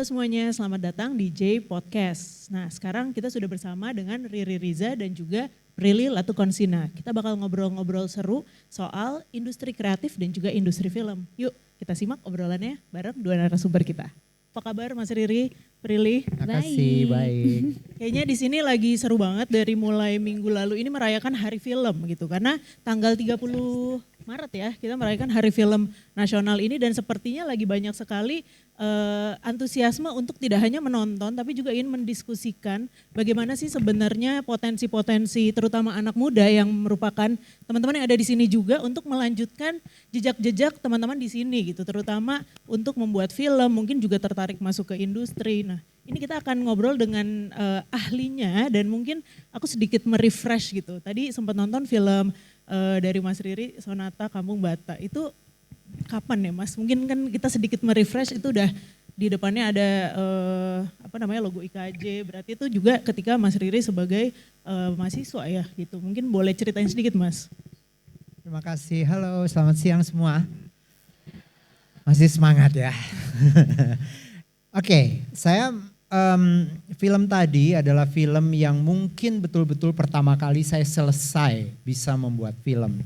Halo semuanya, selamat datang di J Podcast. Nah sekarang kita sudah bersama dengan Riri Riza dan juga Prilly Latukonsina. Kita bakal ngobrol-ngobrol seru soal industri kreatif dan juga industri film. Yuk kita simak obrolannya bareng dua narasumber kita. Apa kabar Mas Riri, Prilly? Makasih, baik. Kayaknya di sini lagi seru banget dari mulai minggu lalu ini merayakan Hari Film gitu. Karena tanggal 30 Maret ya kita merayakan Hari Film Nasional ini dan sepertinya lagi banyak sekali antusiasme untuk tidak hanya menonton tapi juga ingin mendiskusikan bagaimana sih sebenarnya potensi-potensi terutama anak muda yang merupakan teman-teman yang ada di sini juga untuk melanjutkan jejak-jejak teman-teman di sini gitu, terutama untuk membuat film, mungkin juga tertarik masuk ke industri. Nah ini kita akan ngobrol dengan ahlinya dan mungkin aku sedikit merefresh gitu. Tadi sempat nonton film dari Mas Riri, Sonata Kampung Bata. Itu kapan ya Mas? Mungkin kan kita sedikit merefresh, itu udah di depannya ada logo IKJ. Berarti itu juga ketika Mas Riri sebagai mahasiswa ya gitu. Mungkin boleh ceritain sedikit Mas. Terima kasih, halo selamat siang semua. Masih semangat ya. Oke, saya film tadi adalah film yang mungkin betul-betul pertama kali saya selesai bisa membuat film.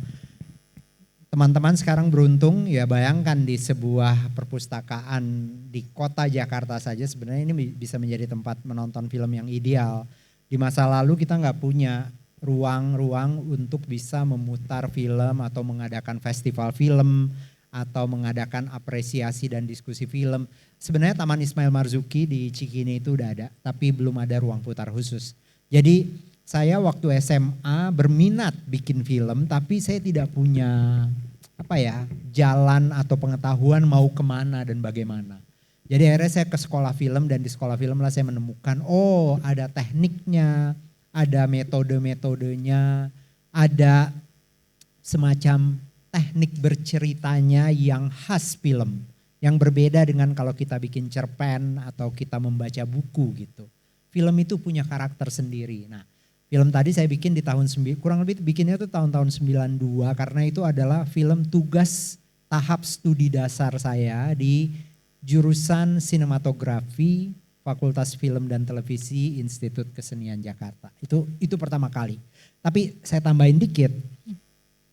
Teman-teman sekarang beruntung ya, bayangkan di sebuah perpustakaan di kota Jakarta saja sebenarnya ini bisa menjadi tempat menonton film yang ideal. Di masa lalu kita nggak punya ruang-ruang untuk bisa memutar film atau mengadakan festival film atau mengadakan apresiasi dan diskusi film. Sebenarnya Taman Ismail Marzuki di Cikini itu udah ada, tapi belum ada ruang putar khusus. Jadi saya waktu SMA berminat bikin film, tapi saya tidak punya jalan atau pengetahuan mau kemana dan bagaimana. Jadi akhirnya saya ke sekolah film dan di sekolah film lah saya menemukan, oh ada tekniknya, ada metode-metodenya, ada semacam teknik berceritanya yang khas film. Yang berbeda dengan kalau kita bikin cerpen atau kita membaca buku gitu. Film itu punya karakter sendiri. Nah, film tadi saya bikin di kurang lebih bikinnya itu tahun-tahun 92 karena itu adalah film tugas tahap studi dasar saya di jurusan sinematografi Fakultas Film dan Televisi Institut Kesenian Jakarta. Itu pertama kali. Tapi saya tambahin dikit.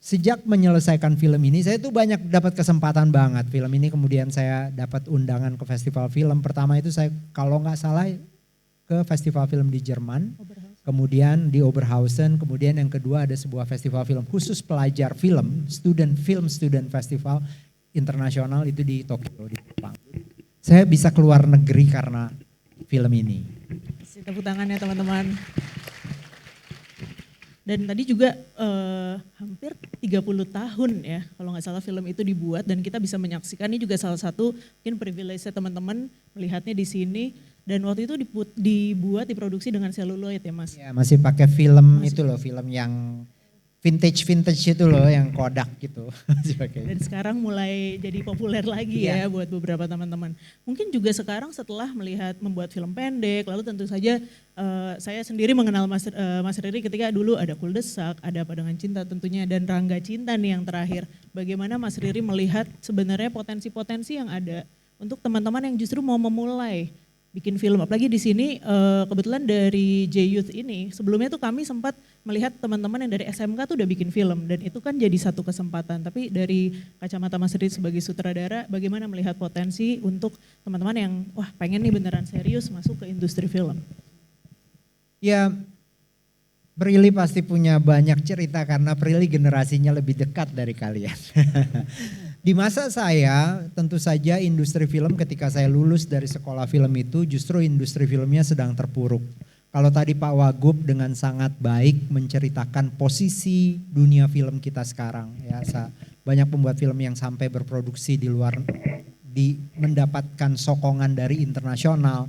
Sejak menyelesaikan film ini saya tuh banyak dapat kesempatan banget. Film ini kemudian saya dapat undangan ke festival film. Pertama itu saya kalau nggak salah ke festival film di Jerman. Kemudian di Oberhausen, kemudian yang kedua ada sebuah festival film khusus pelajar film, student festival internasional itu di Tokyo, di Jepang. Saya bisa keluar negeri karena film ini. Tepuk tangannya teman-teman. Dan tadi juga hampir 30 tahun ya kalau nggak salah film itu dibuat dan kita bisa menyaksikan, ini juga salah satu mungkin privilege-nya teman-teman melihatnya di sini. Dan waktu itu dibuat, diproduksi dengan seluloid ya Mas? Ya masih pakai film itu loh, film yang vintage itu loh yang Kodak gitu. Dan sekarang mulai jadi populer lagi ya buat beberapa teman-teman. Mungkin juga sekarang setelah melihat membuat film pendek, lalu tentu saja saya sendiri mengenal Mas Riri ketika dulu ada Kuldesak, ada Apa Dengan Cinta tentunya, dan Rangga Cinta nih yang terakhir. Bagaimana Mas Riri melihat sebenarnya potensi-potensi yang ada untuk teman-teman yang justru mau memulai bikin film, apalagi di sini kebetulan dari J-Youth ini sebelumnya tuh kami sempat melihat teman-teman yang dari SMK tuh udah bikin film dan itu kan jadi satu kesempatan. Tapi dari kacamata Mas Riri sebagai sutradara, bagaimana melihat potensi untuk teman-teman yang wah pengen nih beneran serius masuk ke industri film? Ya, Prilly pasti punya banyak cerita karena Prilly generasinya lebih dekat dari kalian. Di masa saya tentu saja industri film ketika saya lulus dari sekolah film itu justru industri filmnya sedang terpuruk. Kalau tadi Pak Wagub dengan sangat baik menceritakan posisi dunia film kita sekarang. Ya, banyak pembuat film yang sampai berproduksi di luar, mendapatkan sokongan dari internasional.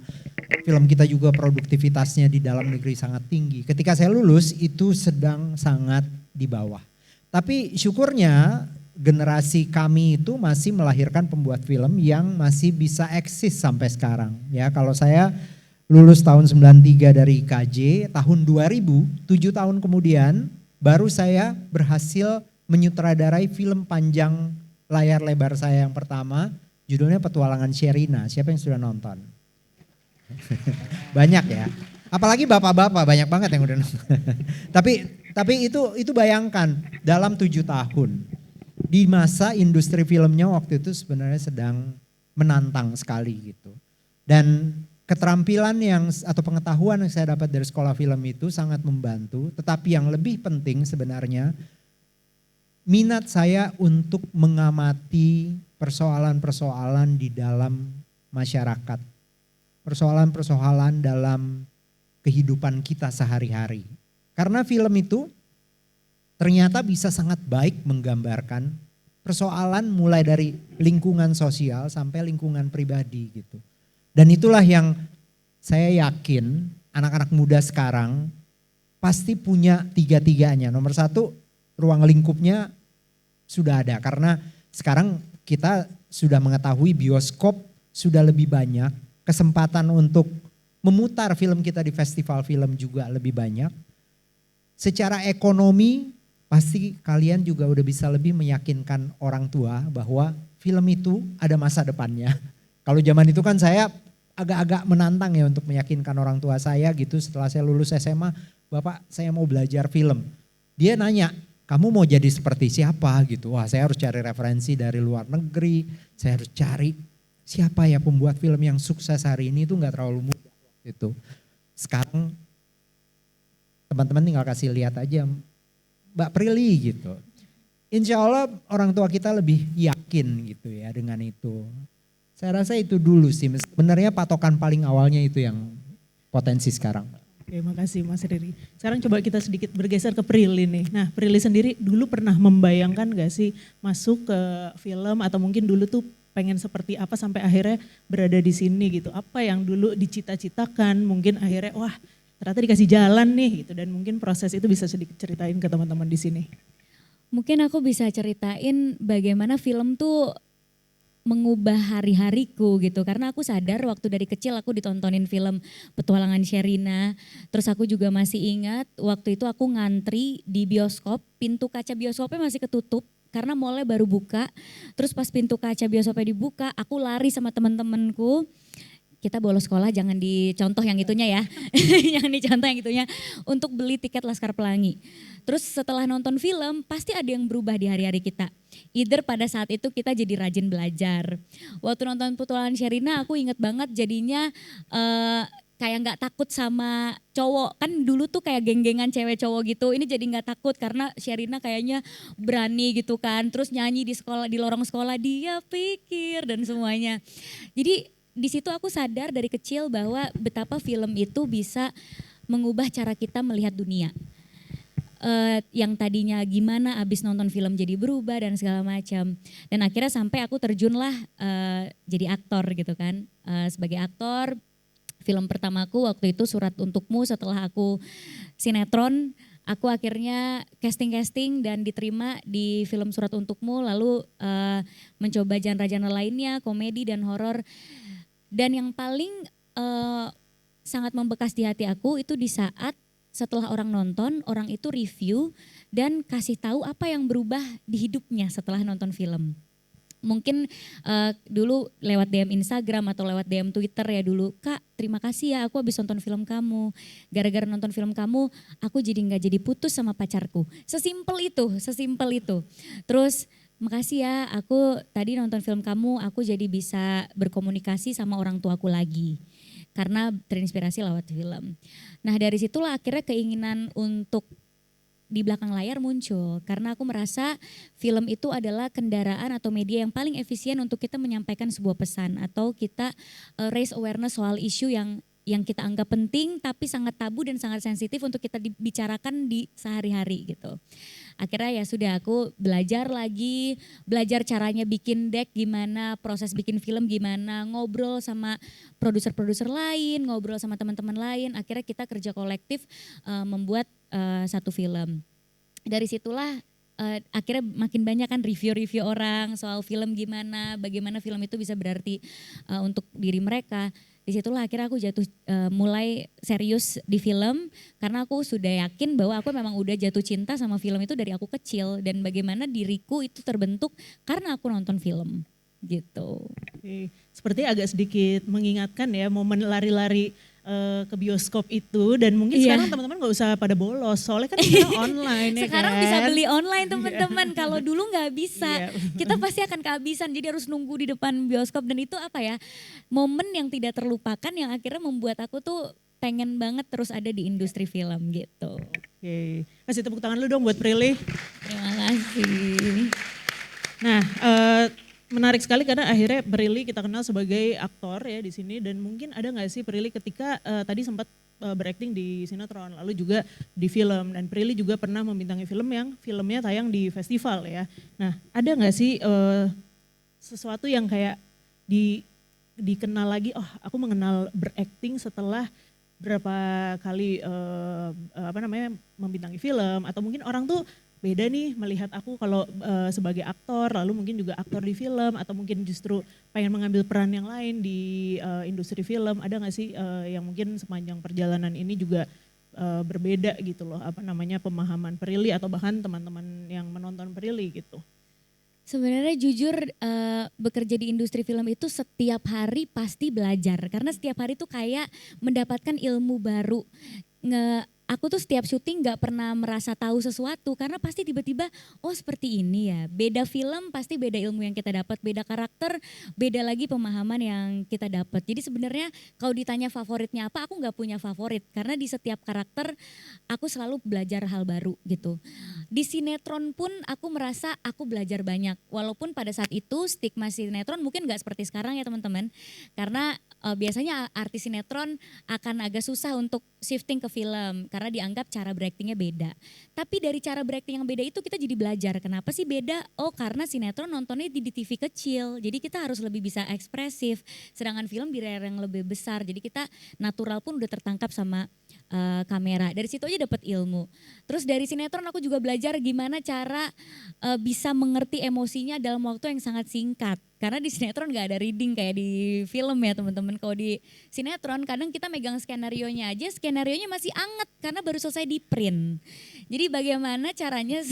Film kita juga produktivitasnya di dalam negeri sangat tinggi. Ketika saya lulus itu sedang sangat di bawah. Tapi syukurnya generasi kami itu masih melahirkan pembuat film yang masih bisa eksis sampai sekarang. Ya, kalau saya lulus tahun 93 dari IKJ, tahun 2000, 7 tahun kemudian baru saya berhasil menyutradarai film panjang layar lebar saya yang pertama, judulnya Petualangan Sherina. Siapa yang sudah nonton? Banyak ya. Apalagi bapak-bapak banyak banget yang udah nonton. tapi itu bayangkan dalam 7 tahun di masa industri filmnya waktu itu sebenarnya sedang menantang sekali gitu. Dan keterampilan atau pengetahuan yang saya dapat dari sekolah film itu sangat membantu. Tetapi yang lebih penting sebenarnya minat saya untuk mengamati persoalan-persoalan di dalam masyarakat. Persoalan-persoalan dalam kehidupan kita sehari-hari. Karena film itu ternyata bisa sangat baik menggambarkan persoalan mulai dari lingkungan sosial sampai lingkungan pribadi gitu. Dan itulah yang saya yakin anak-anak muda sekarang pasti punya tiga-tiganya. Nomor satu, ruang lingkupnya sudah ada karena sekarang kita sudah mengetahui bioskop sudah lebih banyak, kesempatan untuk memutar film kita di festival film juga lebih banyak. Secara ekonomi pasti kalian juga udah bisa lebih meyakinkan orang tua bahwa film itu ada masa depannya. Kalau zaman itu kan saya agak-agak menantang ya untuk meyakinkan orang tua saya gitu setelah saya lulus SMA, Bapak saya mau belajar film. Dia nanya, kamu mau jadi seperti siapa gitu. Wah saya harus cari referensi dari luar negeri, saya harus cari siapa ya pembuat film yang sukses hari ini itu gak terlalu mudah. Itu sekarang teman-teman tinggal kasih lihat aja Mbak Prilly gitu. Insya Allah orang tua kita lebih yakin gitu ya dengan itu. Saya rasa itu dulu sih sebenarnya patokan paling awalnya itu yang potensi sekarang. Oke, makasih Mas Riri. Sekarang coba kita sedikit bergeser ke Prilly nih. Nah Prilly sendiri dulu pernah membayangkan gak sih masuk ke film atau mungkin dulu tuh pengen seperti apa sampai akhirnya berada di sini gitu. Apa yang dulu dicita-citakan mungkin akhirnya wah ternyata dikasih jalan nih gitu. Dan mungkin proses itu bisa sedikit ceritain ke teman-teman di sini. Mungkin aku bisa ceritain bagaimana film tuh mengubah hari-hariku gitu. Karena aku sadar waktu dari kecil aku ditontonin film Petualangan Sherina. Terus aku juga masih ingat waktu itu aku ngantri di bioskop, pintu kaca bioskopnya masih ketutup. Karena mallnya baru buka, terus pas pintu kaca bioskopnya dibuka, aku lari sama teman-temanku. Kita bolos sekolah, jangan dicontoh yang itunya ya, jangan dicontoh yang itunya, untuk beli tiket Laskar Pelangi. Terus setelah nonton film, pasti ada yang berubah di hari-hari kita. Either pada saat itu kita jadi rajin belajar. Waktu nonton Petualangan Sherina, aku inget banget jadinya kayak nggak takut sama cowok, kan dulu tuh kayak geng-gengan cewek cowok gitu, ini jadi nggak takut karena Sherina kayaknya berani gitu kan, terus nyanyi di sekolah, di lorong sekolah dia pikir dan semuanya. Jadi di situ aku sadar dari kecil bahwa betapa film itu bisa mengubah cara kita melihat dunia. Yang tadinya gimana abis nonton film jadi berubah dan segala macam. Dan akhirnya sampai aku terjunlah jadi aktor gitu kan, sebagai aktor. Film pertamaku waktu itu Surat Untukmu, setelah aku sinetron, aku akhirnya casting dan diterima di film Surat Untukmu, lalu mencoba genre-genre lainnya, komedi dan horor. Dan yang paling sangat membekas di hati aku itu di saat setelah orang nonton, orang itu review dan kasih tahu apa yang berubah di hidupnya setelah nonton film. Mungkin dulu lewat DM Instagram atau lewat DM Twitter ya dulu, Kak terima kasih ya aku habis nonton film kamu. Gara-gara nonton film kamu aku jadi gak jadi putus sama pacarku. Sesimpel itu. Terus makasih ya aku tadi nonton film kamu aku jadi bisa berkomunikasi sama orang tuaku lagi. Karena terinspirasi lewat film. Nah dari situlah akhirnya keinginan untuk di belakang layar muncul karena aku merasa film itu adalah kendaraan atau media yang paling efisien untuk kita menyampaikan sebuah pesan atau kita raise awareness soal isu yang kita anggap penting tapi sangat tabu dan sangat sensitif untuk kita dibicarakan di sehari-hari gitu. Akhirnya ya sudah aku belajar lagi, belajar caranya bikin deck gimana, proses bikin film gimana, ngobrol sama produser-produser lain, ngobrol sama teman-teman lain, akhirnya kita kerja kolektif membuat satu film. Dari situlah akhirnya makin banyak kan review-review orang soal film gimana, bagaimana film itu bisa berarti untuk diri mereka. Disitulah akhirnya aku jatuh mulai serius di film karena aku sudah yakin bahwa aku memang udah jatuh cinta sama film itu dari aku kecil dan bagaimana diriku itu terbentuk karena aku nonton film gitu. Oke. Sepertinya agak sedikit mengingatkan ya momen lari-lari ke bioskop itu, dan mungkin Iya. sekarang teman-teman nggak usah pada bolos, soalnya kan sekarang online ya Sekarang kan. bisa beli online teman-teman, kalau dulu nggak bisa. Iya. Kita pasti akan kehabisan, jadi harus nunggu di depan bioskop, dan itu apa ya, momen yang tidak terlupakan yang akhirnya membuat aku tuh pengen banget terus ada di industri film gitu. Oke, kasih tepuk tangan lu dong buat Prilly. Terima kasih. Nah, menarik sekali karena akhirnya Prilly kita kenal sebagai aktor ya di sini, dan mungkin ada nggak sih Prilly ketika tadi sempat berakting di sinetron, lalu juga di film, dan Prilly juga pernah membintangi film yang filmnya tayang di festival ya. Nah, ada nggak sih sesuatu yang kayak dikenal lagi, oh aku mengenal berakting setelah berapa kali membintangi film, atau mungkin orang tuh beda nih melihat aku kalau sebagai aktor, lalu mungkin juga aktor di film, atau mungkin justru pengen mengambil peran yang lain di industri film. Ada nggak sih yang mungkin sepanjang perjalanan ini juga berbeda gitu loh, pemahaman Prilly atau bahkan teman-teman yang menonton Prilly gitu? Sebenarnya jujur bekerja di industri film itu setiap hari pasti belajar, karena setiap hari tuh kayak mendapatkan ilmu baru. Aku tuh setiap syuting gak pernah merasa tahu sesuatu, karena pasti tiba-tiba oh seperti ini ya. Beda film pasti beda ilmu yang kita dapat, beda karakter, beda lagi pemahaman yang kita dapat. Jadi sebenarnya kalau ditanya favoritnya apa, aku gak punya favorit, karena di setiap karakter aku selalu belajar hal baru gitu. Di sinetron pun aku merasa aku belajar banyak, walaupun pada saat itu stigma sinetron mungkin gak seperti sekarang ya teman-teman, karena biasanya artis sinetron akan agak susah untuk shifting ke film karena dianggap cara beraktingnya beda. Tapi dari cara berakting yang beda itu kita jadi belajar. Kenapa sih beda? Oh karena sinetron nontonnya di TV kecil, jadi kita harus lebih bisa ekspresif. Sedangkan film di layar yang lebih besar, jadi kita natural pun udah tertangkap sama kamera. Dari situ aja dapat ilmu. Terus dari sinetron aku juga belajar gimana cara bisa mengerti emosinya dalam waktu yang sangat singkat. Karena di sinetron gak ada reading kayak di film ya teman-teman. Kalau di sinetron kadang kita megang skenarionya aja, skenarionya masih anget karena baru selesai di print. Jadi bagaimana caranya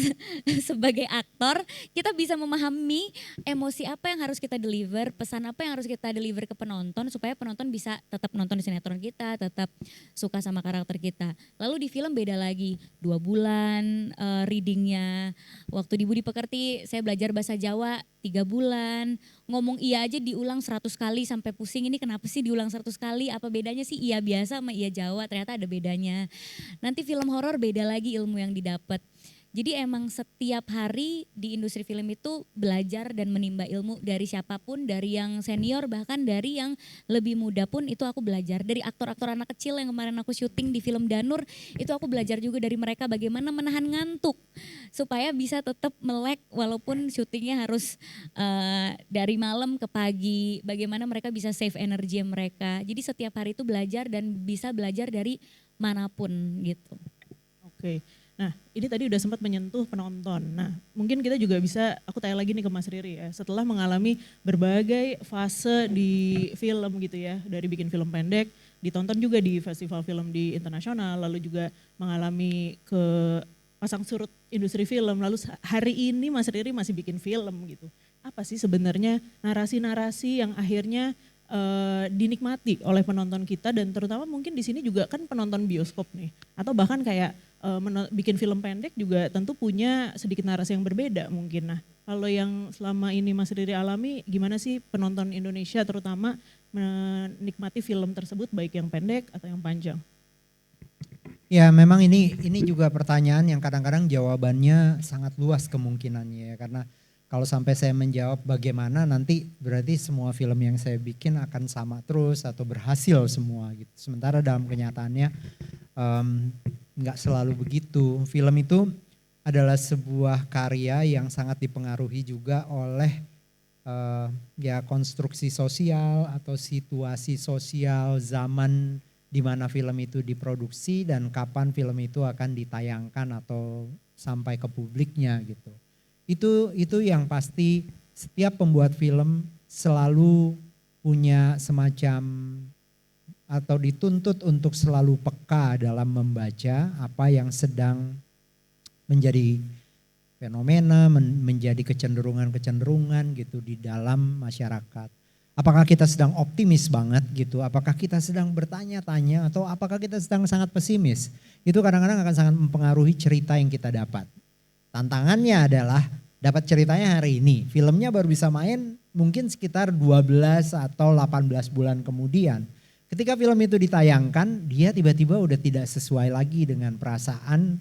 sebagai aktor kita bisa memahami emosi apa yang harus kita deliver, pesan apa yang harus kita deliver ke penonton supaya penonton bisa tetap nonton di sinetron kita, tetap suka sama karakter kita. Lalu di film beda lagi, 2 bulan readingnya. Waktu di Budi Pekerti saya belajar bahasa Jawa 3 bulan. Ngomong iya aja diulang 100 kali sampai pusing, ini kenapa sih diulang 100 kali, apa bedanya sih iya biasa sama iya Jawa, ternyata ada bedanya. Nanti film horor beda lagi ilmu yang didapat. Jadi emang setiap hari di industri film itu belajar dan menimba ilmu dari siapapun, dari yang senior bahkan dari yang lebih muda pun itu aku belajar. Dari aktor-aktor anak kecil yang kemarin aku syuting di film Danur, itu aku belajar juga dari mereka bagaimana menahan ngantuk supaya bisa tetap melek walaupun syutingnya harus dari malam ke pagi, bagaimana mereka bisa save energi mereka. Jadi setiap hari itu belajar dan bisa belajar dari manapun gitu. Oke. Nah, ini tadi udah sempat menyentuh penonton. Nah, mungkin kita juga bisa, aku tanya lagi nih ke Mas Riri ya, setelah mengalami berbagai fase di film gitu ya, dari bikin film pendek, ditonton juga di festival film di internasional, lalu juga mengalami ke pasang surut industri film, lalu hari ini Mas Riri masih bikin film gitu. Apa sih sebenarnya narasi-narasi yang akhirnya dinikmati oleh penonton kita, dan terutama mungkin di sini juga kan penonton bioskop nih, atau bahkan kayak bikin film pendek juga tentu punya sedikit narasi yang berbeda mungkin. Nah, kalau yang selama ini Mas Riri alami, gimana sih penonton Indonesia terutama menikmati film tersebut, baik yang pendek atau yang panjang? Ya memang ini juga pertanyaan yang kadang-kadang jawabannya sangat luas kemungkinannya ya, karena kalau sampai saya menjawab bagaimana nanti berarti semua film yang saya bikin akan sama terus atau berhasil semua gitu. Sementara dalam kenyataannya nggak selalu begitu. Film itu adalah sebuah karya yang sangat dipengaruhi juga oleh ya konstruksi sosial atau situasi sosial, zaman di mana film itu diproduksi dan kapan film itu akan ditayangkan atau sampai ke publiknya gitu. Itu yang pasti setiap pembuat film selalu punya semacam atau dituntut untuk selalu peka dalam membaca apa yang sedang menjadi fenomena, menjadi kecenderungan-kecenderungan gitu di dalam masyarakat. Apakah kita sedang optimis banget gitu, apakah kita sedang bertanya-tanya atau apakah kita sedang sangat pesimis. Itu kadang-kadang akan sangat mempengaruhi cerita yang kita dapat. Tantangannya adalah dapat ceritanya hari ini, filmnya baru bisa main mungkin sekitar 12 atau 18 bulan kemudian. Ketika film itu ditayangkan, dia tiba-tiba udah tidak sesuai lagi dengan perasaan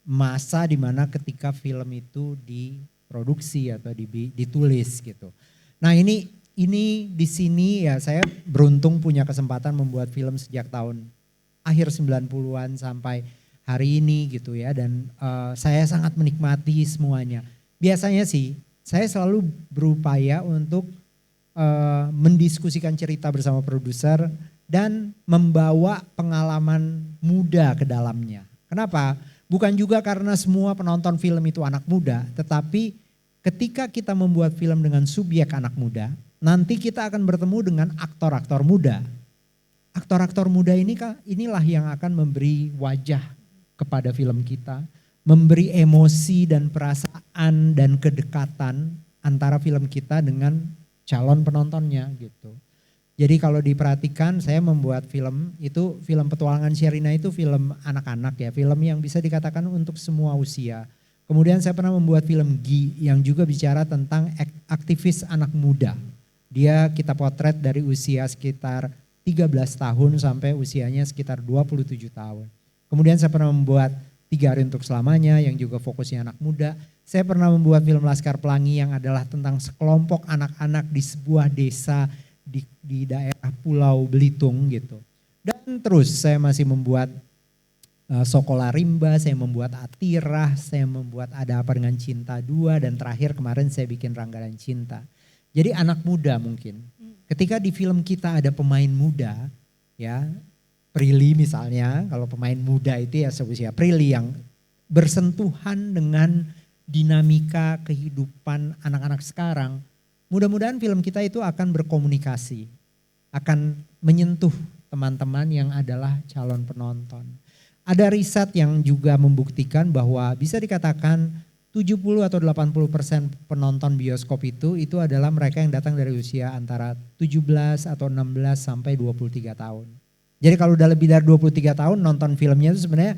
masa dimana ketika film itu diproduksi atau ditulis gitu. Nah ini di sini ya saya beruntung punya kesempatan membuat film sejak tahun akhir 90-an sampai hari ini gitu ya. Dan saya sangat menikmati semuanya. Biasanya sih saya selalu berupaya untuk mendiskusikan cerita bersama produser dan membawa pengalaman muda ke dalamnya. Kenapa? Bukan juga karena semua penonton film itu anak muda, tetapi ketika kita membuat film dengan subjek anak muda, nanti kita akan bertemu dengan aktor-aktor muda. Aktor-aktor muda inilah yang akan memberi wajah kepada film kita, memberi emosi dan perasaan dan kedekatan antara film kita dengan calon penontonnya gitu. Jadi kalau diperhatikan saya membuat film itu, film Petualangan Sherina itu film anak-anak ya, film yang bisa dikatakan untuk semua usia. Kemudian saya pernah membuat film Gi yang juga bicara tentang aktivis anak muda. Dia kita potret dari usia sekitar 13 tahun sampai usianya sekitar 27 tahun. Kemudian saya pernah membuat 3 Hari Untuk Selamanya yang juga fokusnya anak muda. Saya pernah membuat film Laskar Pelangi yang adalah tentang sekelompok anak-anak di sebuah desa di daerah Pulau Belitung gitu. Dan terus saya masih membuat Sokola Rimba, saya membuat Atirah, saya membuat Ada Apa Dengan Cinta 2 dan terakhir kemarin saya bikin Rangga dan Cinta. Jadi anak muda mungkin. Ketika di film kita ada pemain muda ya, Prilly misalnya, kalau pemain muda itu ya seusia Prilly yang bersentuhan dengan dinamika kehidupan anak-anak sekarang. Mudah-mudahan film kita itu akan berkomunikasi, akan menyentuh teman-teman yang adalah calon penonton. Ada riset yang juga membuktikan bahwa bisa dikatakan 70 atau 80% penonton bioskop itu adalah mereka yang datang dari usia antara 17 atau 16 sampai 23 tahun. Jadi kalau udah lebih dari 23 tahun nonton filmnya itu sebenarnya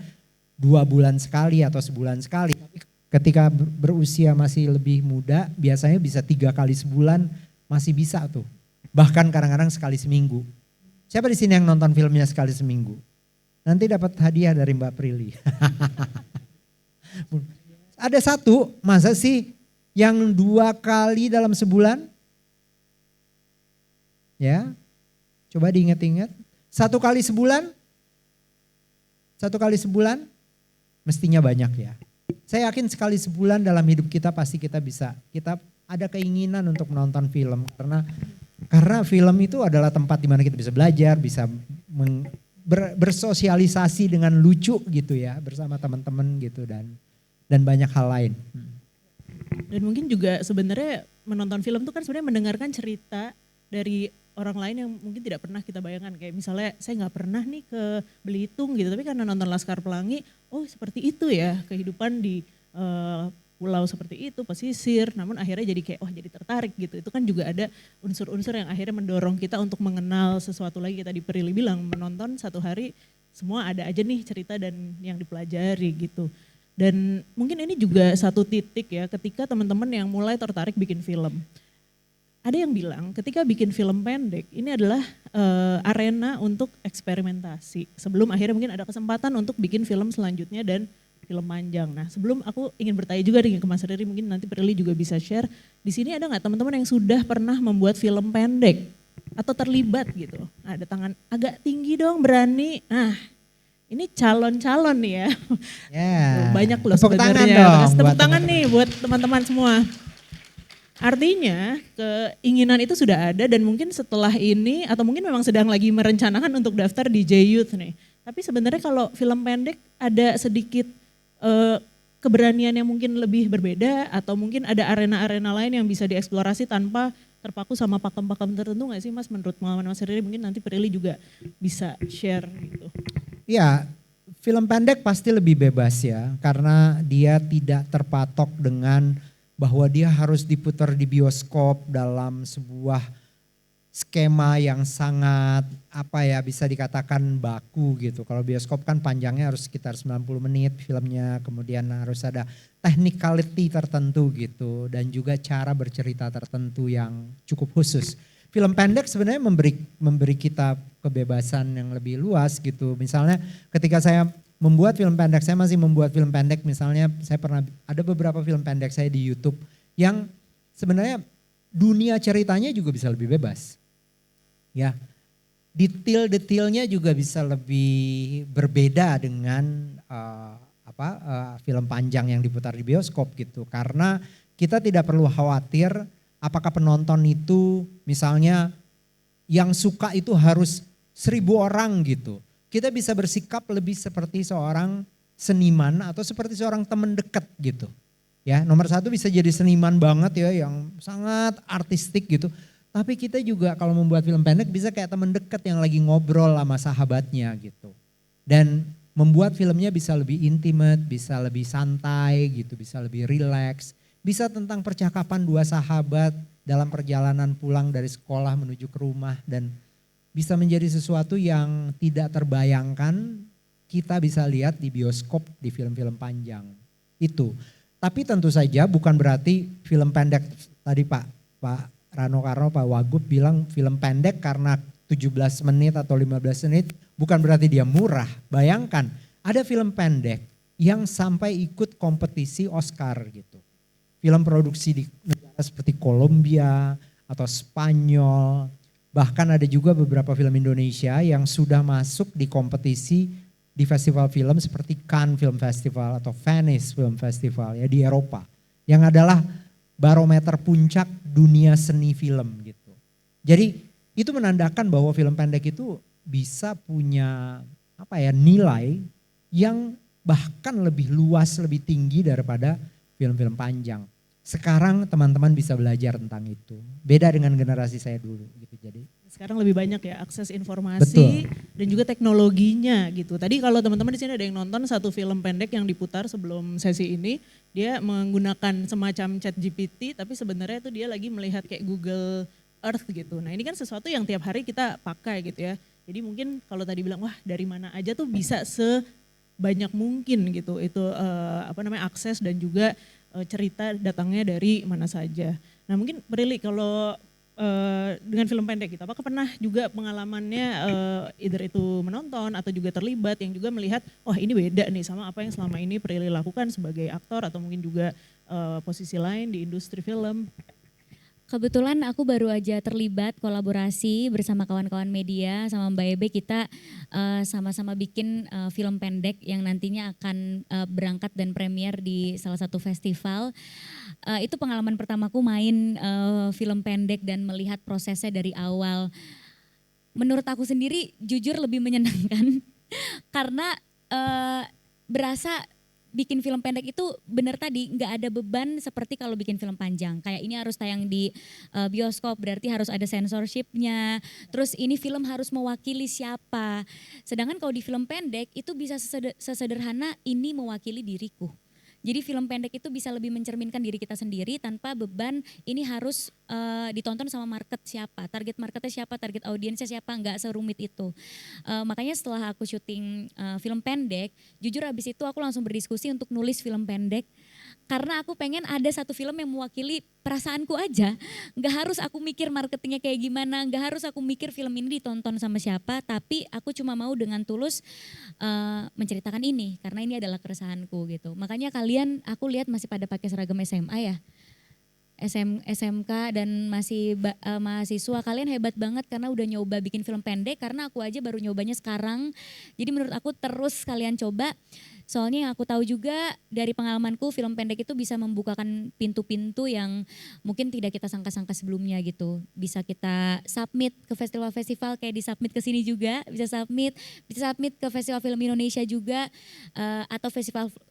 2 bulan sekali atau sebulan sekali. Ketika berusia masih lebih muda biasanya bisa 3 kali sebulan masih bisa tuh. Bahkan kadang-kadang sekali seminggu. Siapa di sini yang nonton filmnya sekali seminggu? Nanti dapat hadiah dari Mbak Prilly. Ada satu, masa sih yang 2 kali dalam sebulan? Ya, coba diingat-ingat. 1 kali sebulan? 1 kali sebulan? Mestinya banyak ya. Saya yakin sekali sebulan dalam hidup kita pasti kita ada keinginan untuk menonton film karena film itu adalah tempat di mana kita bisa belajar, bisa bersosialisasi dengan lucu gitu ya bersama teman-teman gitu dan banyak hal lain. Dan mungkin juga sebenarnya menonton film itu kan sebenarnya mendengarkan cerita dari orang lain yang mungkin tidak pernah kita bayangkan. Kayak misalnya saya nggak pernah nih ke Belitung gitu, tapi karena nonton Laskar Pelangi, oh seperti itu ya kehidupan di pulau seperti itu, pesisir. Namun akhirnya jadi kayak jadi tertarik gitu. Itu kan juga ada unsur-unsur yang akhirnya mendorong kita untuk mengenal sesuatu lagi. Tadi Prilly bilang menonton 1 hari semua ada aja nih cerita dan yang dipelajari gitu. Dan mungkin ini juga satu titik ya ketika teman-teman yang mulai tertarik bikin film. Ada yang bilang ketika bikin film pendek ini adalah arena untuk eksperimentasi. Sebelum akhirnya mungkin ada kesempatan untuk bikin film selanjutnya dan film panjang. Nah sebelum aku ingin bertanya juga dengan ke Mas Riri, mungkin nanti Prilly juga bisa share. Di sini ada nggak teman-teman yang sudah pernah membuat film pendek atau terlibat gitu? Nah, ada tangan agak tinggi dong, berani. Nah ini calon-calon nih ya. Banyak loh sebenarnya. Tepuk tangan nih buat teman-teman semua. Artinya keinginan itu sudah ada dan mungkin setelah ini atau mungkin memang sedang lagi merencanakan untuk daftar di J-Youth nih. Tapi sebenarnya kalau film pendek ada sedikit keberanian yang mungkin lebih berbeda atau mungkin ada arena-arena lain yang bisa dieksplorasi tanpa terpaku sama pakem-pakem tertentu gak sih Mas, menurut pengalaman Mas Riri? Mungkin nanti Prilly juga bisa share gitu. Ya, Film pendek pasti lebih bebas ya, karena dia tidak terpatok dengan bahwa dia harus diputar di bioskop dalam sebuah skema yang sangat bisa dikatakan baku gitu. Kalau bioskop kan panjangnya harus sekitar 90 menit filmnya, kemudian harus ada technicality tertentu gitu dan juga cara bercerita tertentu yang cukup khusus. Film pendek sebenarnya memberi kita kebebasan yang lebih luas gitu. Misalnya ketika saya membuat film pendek, saya masih membuat film pendek, misalnya saya pernah ada beberapa film pendek saya di YouTube yang sebenarnya dunia ceritanya juga bisa lebih bebas. Ya, detail-detailnya juga bisa lebih berbeda dengan film panjang yang diputar di bioskop gitu. Karena kita tidak perlu khawatir apakah penonton itu misalnya yang suka itu harus 1000 orang gitu. Kita bisa bersikap lebih seperti seorang seniman atau seperti seorang teman dekat gitu. Ya, nomor satu bisa jadi seniman banget ya yang sangat artistik gitu. Tapi kita juga kalau membuat film pendek bisa kayak teman dekat yang lagi ngobrol sama sahabatnya gitu. Dan membuat filmnya bisa lebih intimate, bisa lebih santai gitu, bisa lebih rileks. Bisa tentang percakapan dua sahabat dalam perjalanan pulang dari sekolah menuju ke rumah. Dan bisa menjadi sesuatu yang tidak terbayangkan kita bisa lihat di bioskop di film-film panjang. Itu. Tapi tentu saja bukan berarti film pendek tadi Pak Rano Karno, Pak Wagub bilang film pendek karena 17 menit atau 15 menit bukan berarti dia murah. Bayangkan ada film pendek yang sampai ikut kompetisi Oscar gitu. Film produksi di negara seperti Kolombia atau Spanyol. Bahkan ada juga beberapa film Indonesia yang sudah masuk di kompetisi di festival film seperti Cannes Film Festival atau Venice Film Festival ya di Eropa. Yang adalah barometer puncak dunia seni film gitu. Jadi itu menandakan bahwa film pendek itu bisa punya nilai yang bahkan lebih luas, lebih tinggi daripada film-film panjang. Sekarang teman-teman bisa belajar tentang itu. Beda dengan generasi saya dulu gitu. Jadi sekarang lebih banyak ya akses informasi. Betul. Dan juga teknologinya gitu. Tadi kalau teman-teman di sini ada yang nonton satu film pendek yang diputar sebelum sesi ini, dia menggunakan semacam chat GPT tapi sebenarnya itu dia lagi melihat kayak Google Earth gitu. Nah, ini kan sesuatu yang tiap hari kita pakai gitu ya. Jadi mungkin kalau tadi bilang wah dari mana aja tuh bisa sebanyak mungkin gitu. Itu akses dan juga cerita datangnya dari mana saja. Nah, mungkin Prilly kalau dengan film pendek gitu, apakah pernah juga pengalamannya either itu menonton atau juga terlibat yang juga melihat wah ini beda nih sama apa yang selama ini Prilly lakukan sebagai aktor atau mungkin juga posisi lain di industri film? Kebetulan aku baru aja terlibat kolaborasi bersama kawan-kawan media sama Mbak Ebe, kita sama-sama bikin film pendek yang nantinya akan berangkat dan premier di salah satu festival. Itu pengalaman pertamaku main film pendek dan melihat prosesnya dari awal. Menurut aku sendiri jujur lebih menyenangkan karena berasa bikin film pendek itu benar tadi nggak ada beban seperti kalau bikin film panjang. Kayak ini harus tayang di bioskop berarti harus ada censorship-nya. Terus ini film harus mewakili siapa. Sedangkan kalau di film pendek itu bisa sesederhana ini mewakili diriku. Jadi film pendek itu bisa lebih mencerminkan diri kita sendiri tanpa beban ini harus ditonton sama market siapa, target marketnya siapa, target audiensnya siapa, nggak serumit itu. Makanya setelah aku syuting film pendek, jujur abis itu aku langsung berdiskusi untuk nulis film pendek. Karena aku pengen ada satu film yang mewakili perasaanku aja. Nggak harus aku mikir marketingnya kayak gimana, nggak harus aku mikir film ini ditonton sama siapa, tapi aku cuma mau dengan tulus menceritakan ini karena ini adalah keresahanku gitu. Makanya kalian aku lihat masih pada pakai seragam SMA ya. SMK dan masih mahasiswa, kalian hebat banget karena udah nyoba bikin film pendek, karena aku aja baru nyobanya sekarang. Jadi menurut aku terus kalian coba. Soalnya yang aku tahu juga dari pengalamanku film pendek itu bisa membukakan pintu-pintu yang mungkin tidak kita sangka-sangka sebelumnya gitu. Bisa kita submit ke festival-festival kayak disubmit ke sini juga, bisa submit ke festival film Indonesia juga atau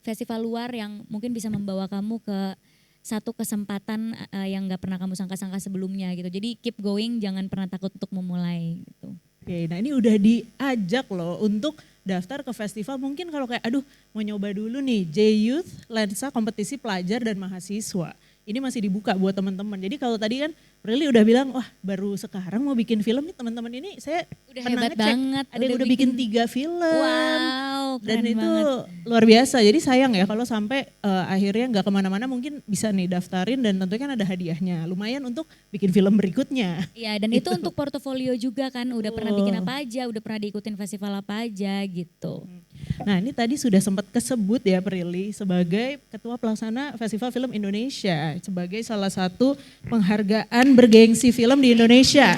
festival luar yang mungkin bisa membawa kamu ke satu kesempatan yang gak pernah kamu sangka-sangka sebelumnya gitu. Jadi keep going, jangan pernah takut untuk memulai gitu. Oke, nah ini udah diajak loh untuk daftar ke festival. Mungkin kalau kayak aduh mau nyoba dulu nih J-Youth Lensa Kompetisi Pelajar dan Mahasiswa. Ini masih dibuka buat teman-teman. Jadi kalau tadi kan Prilly udah bilang wah baru sekarang mau bikin film nih teman-teman ini saya Udah pernah hebat ngecek. banget. Ada yang udah bikin 3 film. Wow, Dan keren itu banget. luar biasa. Jadi sayang ya kalau sampai akhirnya nggak kemana-mana mungkin bisa nih daftarin dan tentunya kan ada hadiahnya. Lumayan untuk bikin film berikutnya. Iya, dan itu untuk portofolio juga kan, udah pernah bikin Oh. apa aja, udah pernah diikutin festival apa aja gitu. Nah ini tadi sudah sempat kesebut ya Prilly sebagai Ketua Pelaksana Festival Film Indonesia. Sebagai salah satu penghargaan bergengsi film di Indonesia.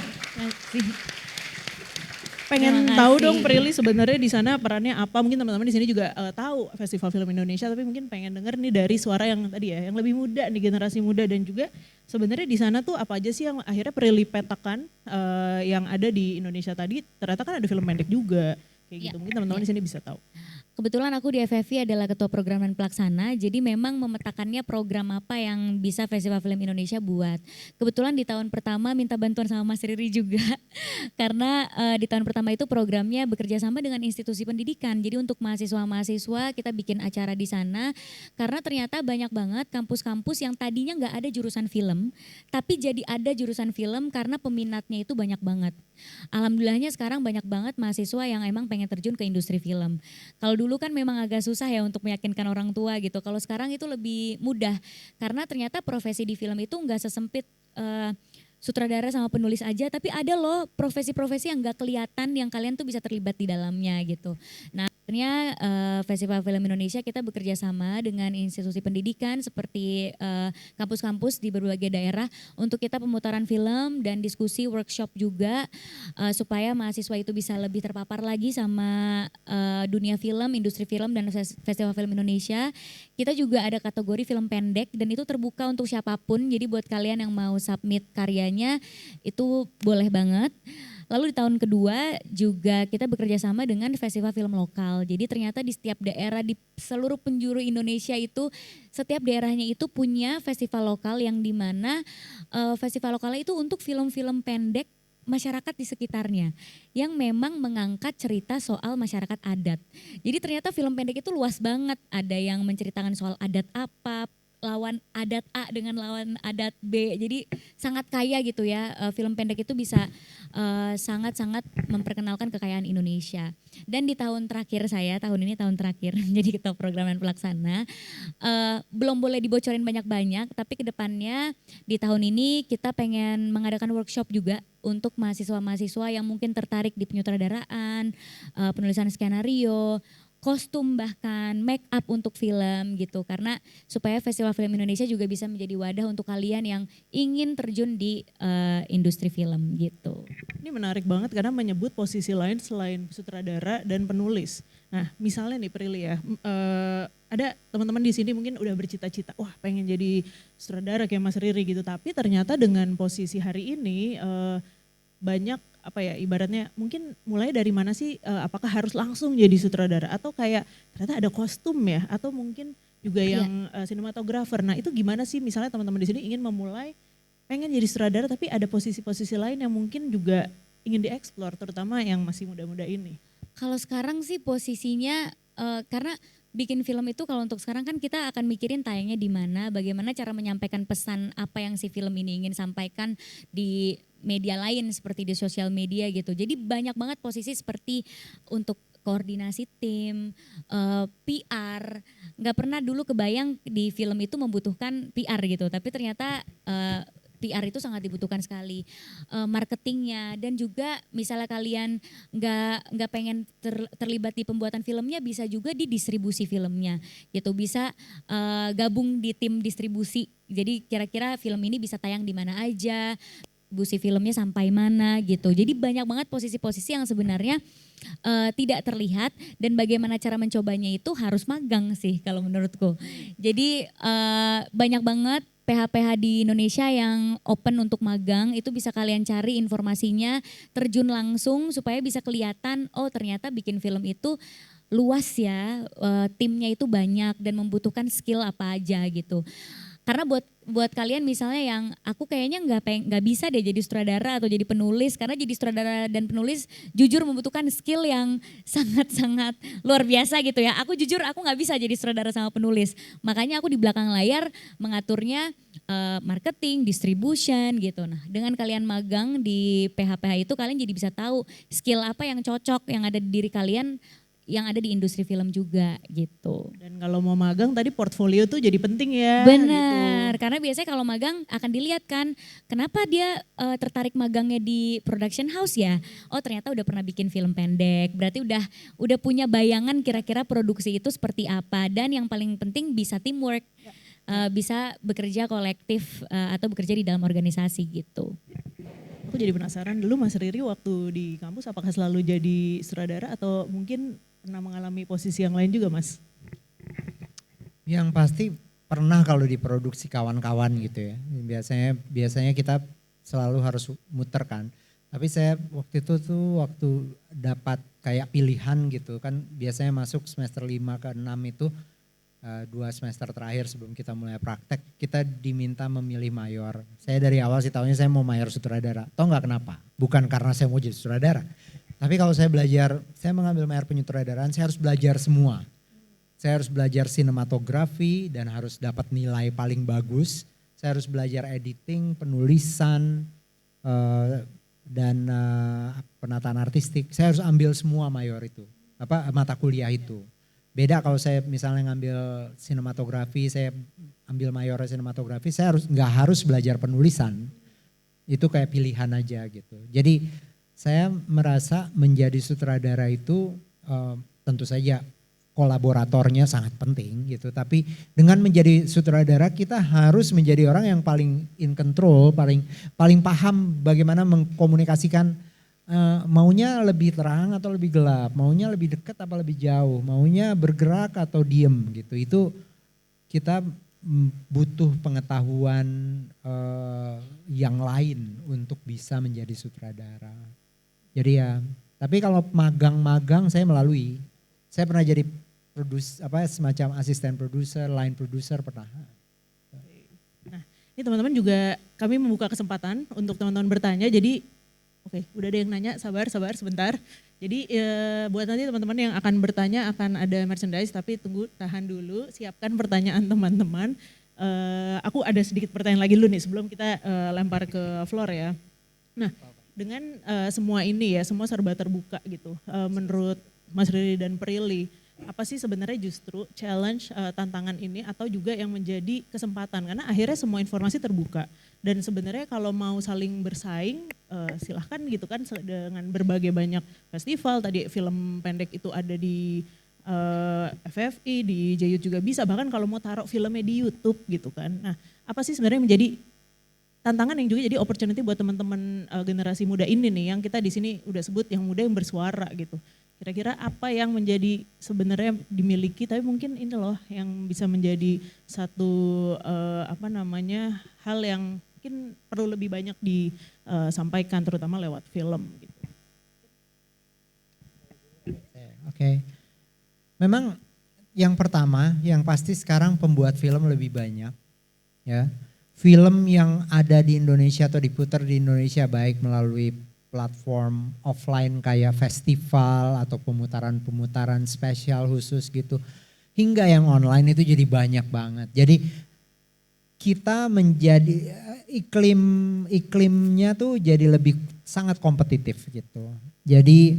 Pengen Terima tahu kasih. dong Prilly sebenarnya di sana perannya apa? Mungkin teman-teman di sini juga tahu Festival Film Indonesia, tapi mungkin pengen denger nih dari suara yang tadi ya, yang lebih muda nih, generasi muda, dan juga sebenarnya di sana tuh apa aja sih yang akhirnya Prilly petakan yang ada di Indonesia tadi? Ternyata kan ada film pendek juga kayak gitu. Iya, Mungkin teman-teman di sini bisa tahu. Kebetulan aku di FFI adalah ketua program dan pelaksana, jadi memang memetakannya program apa yang bisa Festival Film Indonesia buat. Kebetulan di tahun pertama minta bantuan sama Mas Riri juga, karena di tahun pertama itu programnya bekerja sama dengan institusi pendidikan. Jadi untuk mahasiswa-mahasiswa kita bikin acara di sana, karena ternyata banyak banget kampus-kampus yang tadinya nggak ada jurusan film, tapi jadi ada jurusan film karena peminatnya itu banyak banget. Alhamdulillahnya sekarang banyak banget mahasiswa yang emang pengen terjun ke industri film. Kalau dulu kan memang agak susah ya untuk meyakinkan orang tua gitu. Kalau sekarang itu lebih mudah karena ternyata profesi di film itu nggak sesempit sutradara sama penulis aja, tapi ada loh profesi-profesi yang nggak kelihatan yang kalian tuh bisa terlibat di dalamnya gitu. Nah akhirnya Festival Film Indonesia kita bekerja sama dengan institusi pendidikan seperti kampus-kampus di berbagai daerah untuk kita pemutaran film dan diskusi workshop juga supaya mahasiswa itu bisa lebih terpapar lagi sama dunia film, industri film dan Festival Film Indonesia. Kita juga ada kategori film pendek dan itu terbuka untuk siapapun. Jadi buat kalian yang mau submit karyanya itu boleh banget. Lalu di tahun kedua juga kita bekerja sama dengan festival film lokal. Jadi ternyata di setiap daerah di seluruh penjuru Indonesia itu setiap daerahnya itu punya festival lokal yang dimana festival lokalnya itu untuk film-film pendek masyarakat di sekitarnya yang memang mengangkat cerita soal masyarakat adat. Jadi ternyata film pendek itu luas banget. Ada yang menceritakan soal adat apa, lawan adat A dengan lawan adat B. Jadi sangat kaya gitu ya. Film pendek itu bisa sangat-sangat memperkenalkan kekayaan Indonesia. Dan di tahun terakhir saya, tahun ini tahun terakhir jadi ketua program dan pelaksana. Belum boleh dibocorin banyak-banyak, tapi kedepannya di tahun ini kita pengen mengadakan workshop juga untuk mahasiswa-mahasiswa yang mungkin tertarik di penyutradaraan, penulisan skenario, kostum bahkan make up untuk film gitu, karena supaya Festival Film Indonesia juga bisa menjadi wadah untuk kalian yang ingin terjun di industri film gitu. Ini menarik banget karena menyebut posisi lain selain sutradara dan penulis. Nah misalnya nih Prilly ya, ada teman-teman di sini mungkin udah bercita-cita, wah pengen jadi sutradara kayak Mas Riri gitu. Tapi ternyata dengan posisi hari ini banyak apa ya ibaratnya mungkin mulai dari mana sih, apakah harus langsung jadi sutradara atau kayak ternyata ada kostum ya atau mungkin juga yang sinematografer. Nah itu gimana sih misalnya teman-teman di sini ingin memulai pengen jadi sutradara tapi ada posisi-posisi lain yang mungkin juga ingin dieksplor terutama yang masih muda-muda ini. Kalau sekarang sih posisinya karena bikin film itu kalau untuk sekarang kan kita akan mikirin tayangnya di mana, bagaimana cara menyampaikan pesan apa yang si film ini ingin sampaikan di media lain seperti di sosial media gitu. Jadi banyak banget posisi seperti untuk koordinasi tim, PR. Nggak pernah dulu kebayang di film itu membutuhkan PR gitu, tapi ternyata PR itu sangat dibutuhkan sekali, marketingnya dan juga misalnya kalian nggak pengen terlibat di pembuatan filmnya bisa juga di distribusi filmnya gitu, bisa gabung di tim distribusi. Jadi kira-kira film ini bisa tayang di mana aja, distribusi filmnya sampai mana gitu. Jadi banyak banget posisi-posisi yang sebenarnya tidak terlihat dan bagaimana cara mencobanya itu harus magang sih kalau menurutku. Jadi banyak banget PH-PH di Indonesia yang open untuk magang, itu bisa kalian cari informasinya, terjun langsung supaya bisa kelihatan oh ternyata bikin film itu luas ya, timnya itu banyak dan membutuhkan skill apa aja gitu. Karena buat kalian misalnya yang aku kayaknya nggak bisa deh jadi sutradara atau jadi penulis, karena jadi sutradara dan penulis jujur membutuhkan skill yang sangat-sangat luar biasa gitu ya. Aku jujur aku nggak bisa jadi sutradara sama penulis. Makanya aku di belakang layar mengaturnya marketing, distribution gitu. Nah, dengan kalian magang di PH-PH itu kalian jadi bisa tahu skill apa yang cocok yang ada di diri kalian yang ada di industri film juga gitu. Dan kalau mau magang tadi portfolio tuh jadi penting ya. Benar, Gitu. karena biasanya kalau magang akan dilihat kan, kenapa dia tertarik magangnya di production house ya? Oh ternyata udah pernah bikin film pendek, berarti udah punya bayangan kira-kira produksi itu seperti apa. Dan yang paling penting bisa teamwork, bisa bekerja kolektif atau bekerja di dalam organisasi gitu. Aku jadi penasaran dulu Mas Riri waktu di kampus apakah selalu jadi sutradara atau mungkin pernah mengalami posisi yang lain juga Mas? Yang pasti pernah kalau diproduksi kawan-kawan gitu ya. Biasanya kita selalu harus muter kan. Tapi saya waktu itu tuh waktu dapat kayak pilihan gitu kan, biasanya masuk semester 5 ke 6 itu 2 semester terakhir sebelum kita mulai praktek, kita diminta memilih mayor. Saya dari awal sih tahunya saya mau mayor sutradara. Tahu nggak kenapa? Bukan karena saya mau jadi sutradara. Tapi kalau saya mengambil mayor penyutradaraan, saya harus belajar semua. Saya harus belajar sinematografi dan harus dapat nilai paling bagus. Saya harus belajar editing, penulisan, dan penataan artistik. Saya harus ambil semua mayor itu, mata kuliah itu. Beda kalau saya misalnya ngambil sinematografi, saya ambil mayor sinematografi, saya nggak harus belajar penulisan. Itu kayak pilihan aja gitu. Jadi saya merasa menjadi sutradara itu tentu saja kolaboratornya sangat penting gitu. Tapi dengan menjadi sutradara kita harus menjadi orang yang paling in control, paling paham bagaimana mengkomunikasikan maunya lebih terang atau lebih gelap, maunya lebih dekat apa lebih jauh, maunya bergerak atau diem gitu. Itu kita butuh pengetahuan yang lain untuk bisa menjadi sutradara. Jadi ya, tapi kalau magang-magang saya melalui. Saya pernah jadi semacam asisten produser, line producer pernah. Nah, ini teman-teman juga kami membuka kesempatan untuk teman-teman bertanya. Jadi, oke, udah ada yang nanya, sabar sebentar. Jadi buat nanti teman-teman yang akan bertanya akan ada merchandise, tapi tahan dulu, siapkan pertanyaan teman-teman. Aku ada sedikit pertanyaan lagi dulu nih sebelum kita lempar ke floor ya. Nah, dengan semua ini ya, semua serba terbuka gitu. Menurut Mas Riri dan Prilly, apa sih sebenarnya justru challenge tantangan ini atau juga yang menjadi kesempatan? Karena akhirnya semua informasi terbuka. Dan sebenarnya kalau mau saling bersaing silahkan gitu kan dengan berbagai banyak festival. Tadi film pendek itu ada di FFI, di JYUT juga bisa. Bahkan kalau mau taruh filmnya di YouTube gitu kan. Nah apa sih sebenarnya menjadi tantangan yang juga jadi opportunity buat teman-teman generasi muda ini nih yang kita di sini udah sebut yang muda yang bersuara gitu. Kira-kira apa yang menjadi sebenarnya dimiliki tapi mungkin ini loh yang bisa menjadi satu hal yang mungkin perlu lebih banyak disampaikan terutama lewat film gitu. Oke. Memang yang pertama yang pasti sekarang pembuat film lebih banyak ya. Film yang ada di Indonesia atau diputar di Indonesia baik melalui platform offline kayak festival atau pemutaran spesial khusus gitu. Hingga yang online itu jadi banyak banget. Jadi kita menjadi iklimnya tuh jadi lebih sangat kompetitif gitu. Jadi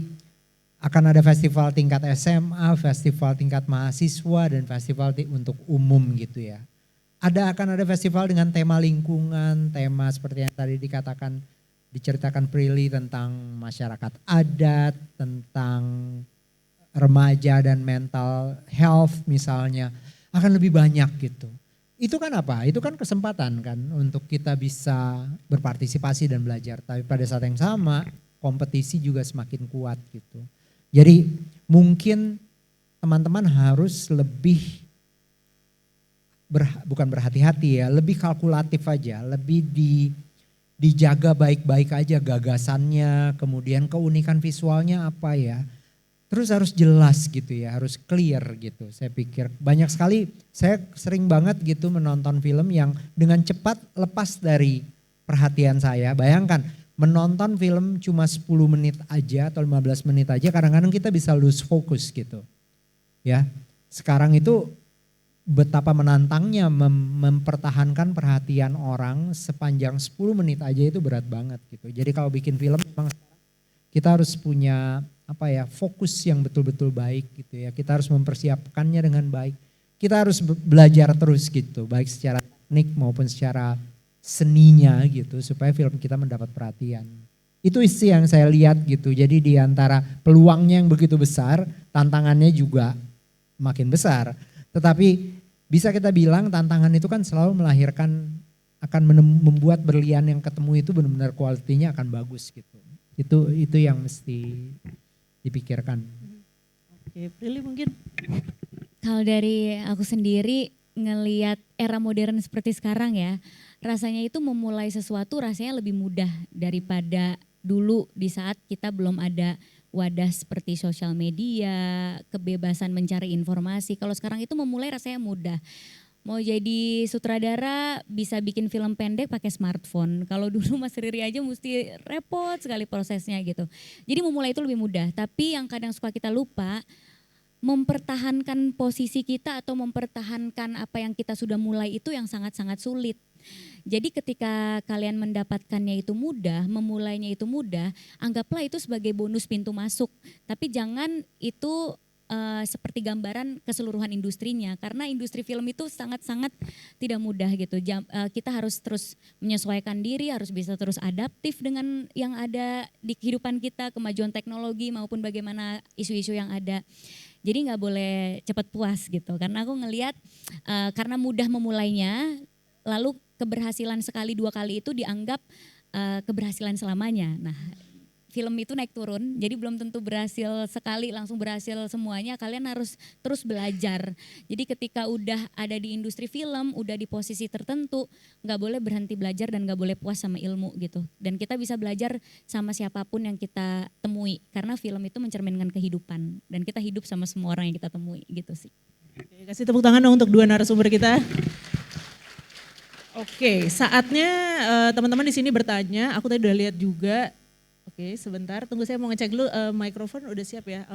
akan ada festival tingkat SMA, festival tingkat mahasiswa dan festival untuk umum gitu ya. Akan ada festival dengan tema lingkungan, tema seperti yang tadi diceritakan Prilly tentang masyarakat adat, tentang remaja dan mental health misalnya, akan lebih banyak gitu. Itu kan apa? Itu kan kesempatan kan untuk kita bisa berpartisipasi dan belajar. Tapi pada saat yang sama kompetisi juga semakin kuat gitu. Jadi mungkin teman-teman harus lebih bukan berhati-hati ya, lebih kalkulatif aja, lebih dijaga baik-baik aja gagasannya, kemudian keunikan visualnya apa ya. Terus harus jelas gitu ya, harus clear gitu. Saya pikir banyak sekali, saya sering banget gitu menonton film yang dengan cepat lepas dari perhatian saya. Bayangkan menonton film cuma 10 menit aja atau 15 menit aja, kadang-kadang kita bisa lose focus gitu. Ya, sekarang itu betapa menantangnya mempertahankan perhatian orang sepanjang 10 menit aja itu berat banget gitu. Jadi kalau bikin film memang kita harus punya fokus yang betul-betul baik gitu ya. Kita harus mempersiapkannya dengan baik. Kita harus belajar terus gitu, baik secara teknik maupun secara seninya gitu supaya film kita mendapat perhatian. Itu isi yang saya lihat gitu. Jadi di antara peluangnya yang begitu besar, tantangannya juga makin besar. Tetapi bisa kita bilang tantangan itu kan selalu melahirkan akan membuat berlian yang ketemu itu benar-benar kualitinya akan bagus gitu. Itu yang mesti dipikirkan. Oke, Prilly mungkin. Kalau dari aku sendiri ngelihat era modern seperti sekarang ya, rasanya itu memulai sesuatu rasanya lebih mudah daripada dulu di saat kita belum ada wadah seperti sosial media, kebebasan mencari informasi. Kalau sekarang itu memulai rasanya mudah. Mau jadi sutradara bisa bikin film pendek pakai smartphone. Kalau dulu Mas Riri aja mesti repot sekali prosesnya gitu. Jadi memulai itu lebih mudah. Tapi yang kadang suka kita lupa, mempertahankan posisi kita atau mempertahankan apa yang kita sudah mulai itu yang sangat-sangat sulit. Jadi ketika kalian mendapatkannya itu mudah, memulainya itu mudah, anggaplah itu sebagai bonus pintu masuk. Tapi jangan itu seperti gambaran keseluruhan industrinya, karena industri film itu sangat-sangat tidak mudah gitu. Kita harus terus menyesuaikan diri, harus bisa terus adaptif dengan yang ada di kehidupan kita, kemajuan teknologi maupun bagaimana isu-isu yang ada. Jadi nggak boleh cepat puas gitu, karena aku ngelihat karena mudah memulainya, lalu keberhasilan sekali dua kali itu dianggap keberhasilan selamanya. Nah, film itu naik turun, jadi belum tentu berhasil sekali langsung berhasil semuanya. Kalian harus terus belajar. Jadi ketika udah ada di industri film, udah di posisi tertentu, nggak boleh berhenti belajar dan nggak boleh puas sama ilmu gitu. Dan kita bisa belajar sama siapapun yang kita temui, karena film itu mencerminkan kehidupan dan kita hidup sama semua orang yang kita temui gitu sih. Oke, kasih tepuk tangan dong untuk dua narasumber kita. Oke, saatnya teman-teman di sini bertanya. Aku tadi udah lihat juga. Oke, sebentar. Tunggu, saya mau ngecek dulu mikrofon udah siap ya.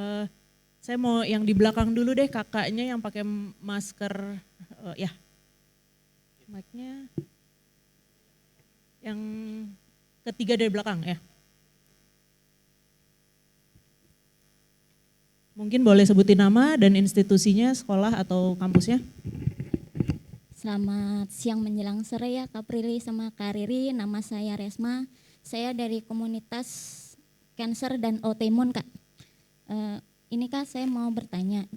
Saya mau yang di belakang dulu deh, kakaknya yang pakai masker. Ya, mic-nya yang ketiga dari belakang ya. Mungkin boleh sebutin nama dan institusinya, sekolah atau kampusnya. Selamat siang menjelang sore ya Kak Prilly sama Kak Riri. Nama saya Resma. Saya dari komunitas cancer dan autoimun Kak. Ini Kak saya mau bertanya,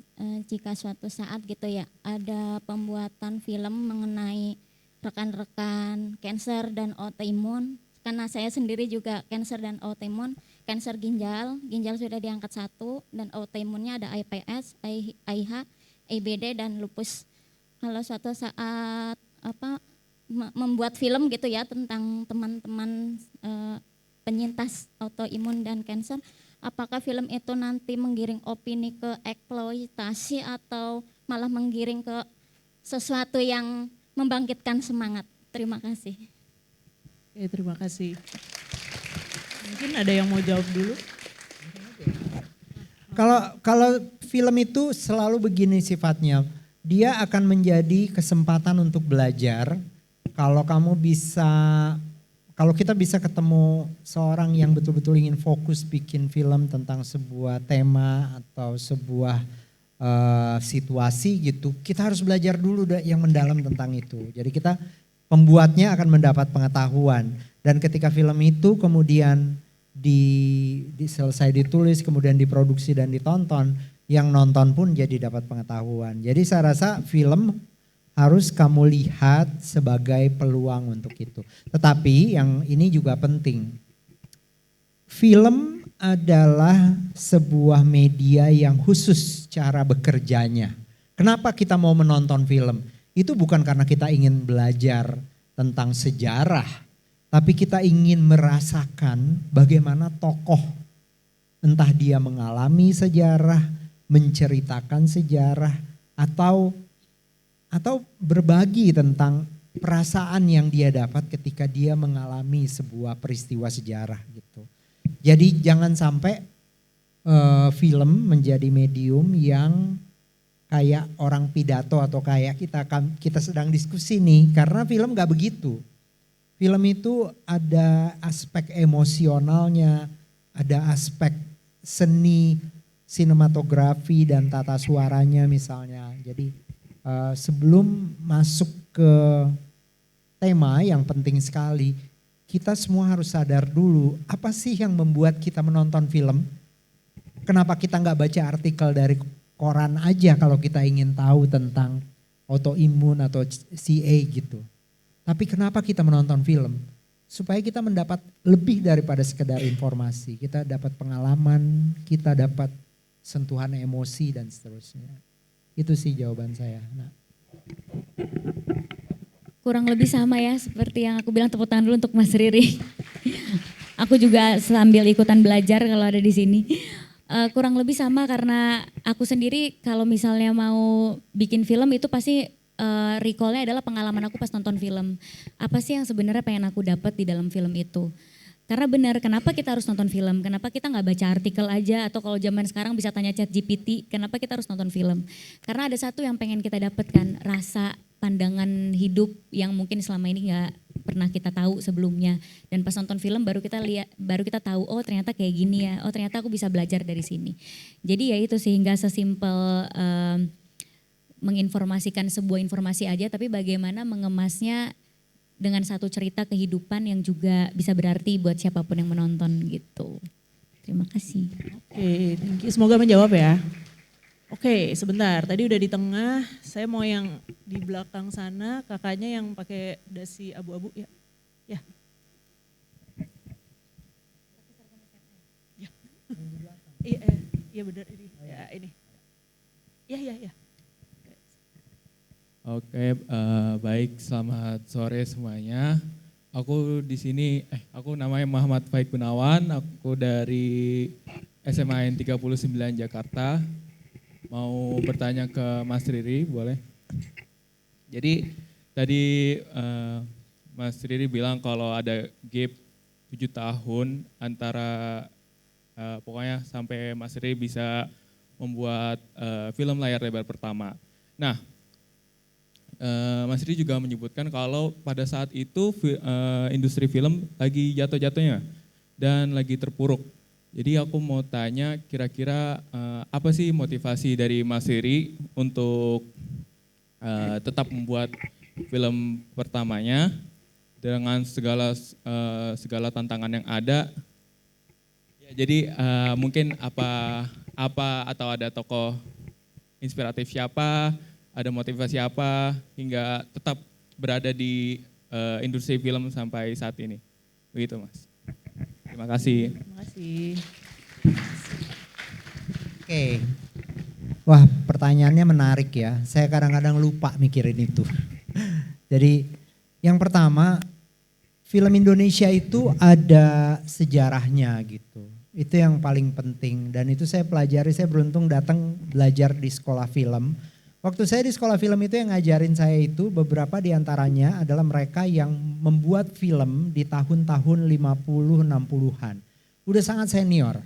jika suatu saat gitu ya ada pembuatan film mengenai rekan-rekan cancer dan autoimun. Karena saya sendiri juga cancer dan autoimun, cancer ginjal sudah diangkat 1 dan autoimunnya ada IPS, AIH, IBD dan lupus. Kalau suatu saat membuat film gitu ya tentang teman-teman penyintas autoimun dan kanker, apakah film itu nanti menggiring opini ke eksploitasi atau malah menggiring ke sesuatu yang membangkitkan semangat? Terima kasih. Oke, terima kasih. Mungkin ada yang mau jawab dulu. Kalau film itu selalu begini sifatnya. Dia akan menjadi kesempatan untuk belajar. Kalau kita bisa ketemu seorang yang betul-betul ingin fokus bikin film tentang sebuah tema atau sebuah situasi gitu, kita harus belajar dulu yang mendalam tentang itu. Jadi kita pembuatnya akan mendapat pengetahuan, dan ketika film itu kemudian selesai ditulis, kemudian diproduksi dan ditonton, yang nonton pun jadi dapat pengetahuan. Jadi saya rasa film harus kamu lihat sebagai peluang untuk itu. Tetapi yang ini juga penting. Film adalah sebuah media yang khusus cara bekerjanya. Kenapa kita mau menonton film? Itu bukan karena kita ingin belajar tentang sejarah, tapi kita ingin merasakan bagaimana tokoh Entah dia mengalami sejarah, menceritakan sejarah, atau berbagi tentang perasaan yang dia dapat ketika dia mengalami sebuah peristiwa sejarah gitu. Jadi jangan sampai film menjadi medium yang kayak orang pidato atau kayak kita sedang diskusi nih, karena film gak begitu. Film itu ada aspek emosionalnya, ada aspek seni, sinematografi dan tata suaranya misalnya. Jadi sebelum masuk ke tema yang penting sekali, kita semua harus sadar dulu apa sih yang membuat kita menonton film. Kenapa kita nggak baca artikel dari koran aja kalau kita ingin tahu tentang autoimun atau CA gitu. Tapi kenapa kita menonton film? Supaya kita mendapat lebih daripada sekedar informasi. Kita dapat pengalaman, kita dapat sentuhan emosi dan seterusnya. Itu sih jawaban saya. Nah. Kurang lebih sama ya seperti yang aku bilang, tepuk tangan dulu untuk Mas Riri. Aku juga sambil ikutan belajar kalau ada di sini. Kurang lebih sama karena aku sendiri kalau misalnya mau bikin film itu pasti recall-nya adalah pengalaman aku pas nonton film. Apa sih yang sebenarnya pengen aku dapat di dalam film itu. Karena benar, kenapa kita harus nonton film? Kenapa kita nggak baca artikel aja? Atau kalau zaman sekarang bisa tanya ChatGPT, kenapa kita harus nonton film? Karena ada satu yang pengen kita dapatkan, rasa pandangan hidup yang mungkin selama ini nggak pernah kita tahu sebelumnya. Dan pas nonton film baru kita tahu, oh ternyata kayak gini ya, oh ternyata aku bisa belajar dari sini. Jadi ya itu, sehingga sesimpel menginformasikan sebuah informasi aja, tapi bagaimana mengemasnya dengan satu cerita kehidupan yang juga bisa berarti buat siapapun yang menonton gitu. Terima kasih. Oke, thank you. Semoga menjawab ya. Oke, sebentar. Tadi udah di tengah, saya mau yang di belakang sana, kakaknya yang pakai dasi abu-abu ya. Ya. Ya. Iya benar ini. Ya ini. Ya. Oke, baik, selamat sore semuanya. Aku di sini, aku namanya Muhammad Faik Gunawan, aku dari SMA N 39 Jakarta. Mau bertanya ke Mas Riri, boleh? Jadi tadi Mas Riri bilang kalau ada gap 7 tahun antara pokoknya sampai Mas Riri bisa membuat film layar lebar pertama. Nah, Mas Riri juga menyebutkan kalau pada saat itu industri film lagi jatuh-jatuhnya dan lagi terpuruk. Jadi aku mau tanya kira-kira apa sih motivasi dari Mas Riri untuk tetap membuat film pertamanya dengan segala tantangan yang ada. Ya, jadi mungkin apa atau ada tokoh inspiratif siapa, ada motivasi apa hingga tetap berada di industri film sampai saat ini. Begitu Mas. Terima kasih. Terima kasih. Oke. Wah, pertanyaannya menarik ya. Saya kadang-kadang lupa mikirin itu. Jadi yang pertama, film Indonesia itu ada sejarahnya gitu. Itu yang paling penting dan itu saya pelajari, saya beruntung datang belajar di sekolah film. Waktu saya di sekolah film itu yang ngajarin saya itu beberapa diantaranya adalah mereka yang membuat film di tahun-tahun 50-60-an. Udah sangat senior.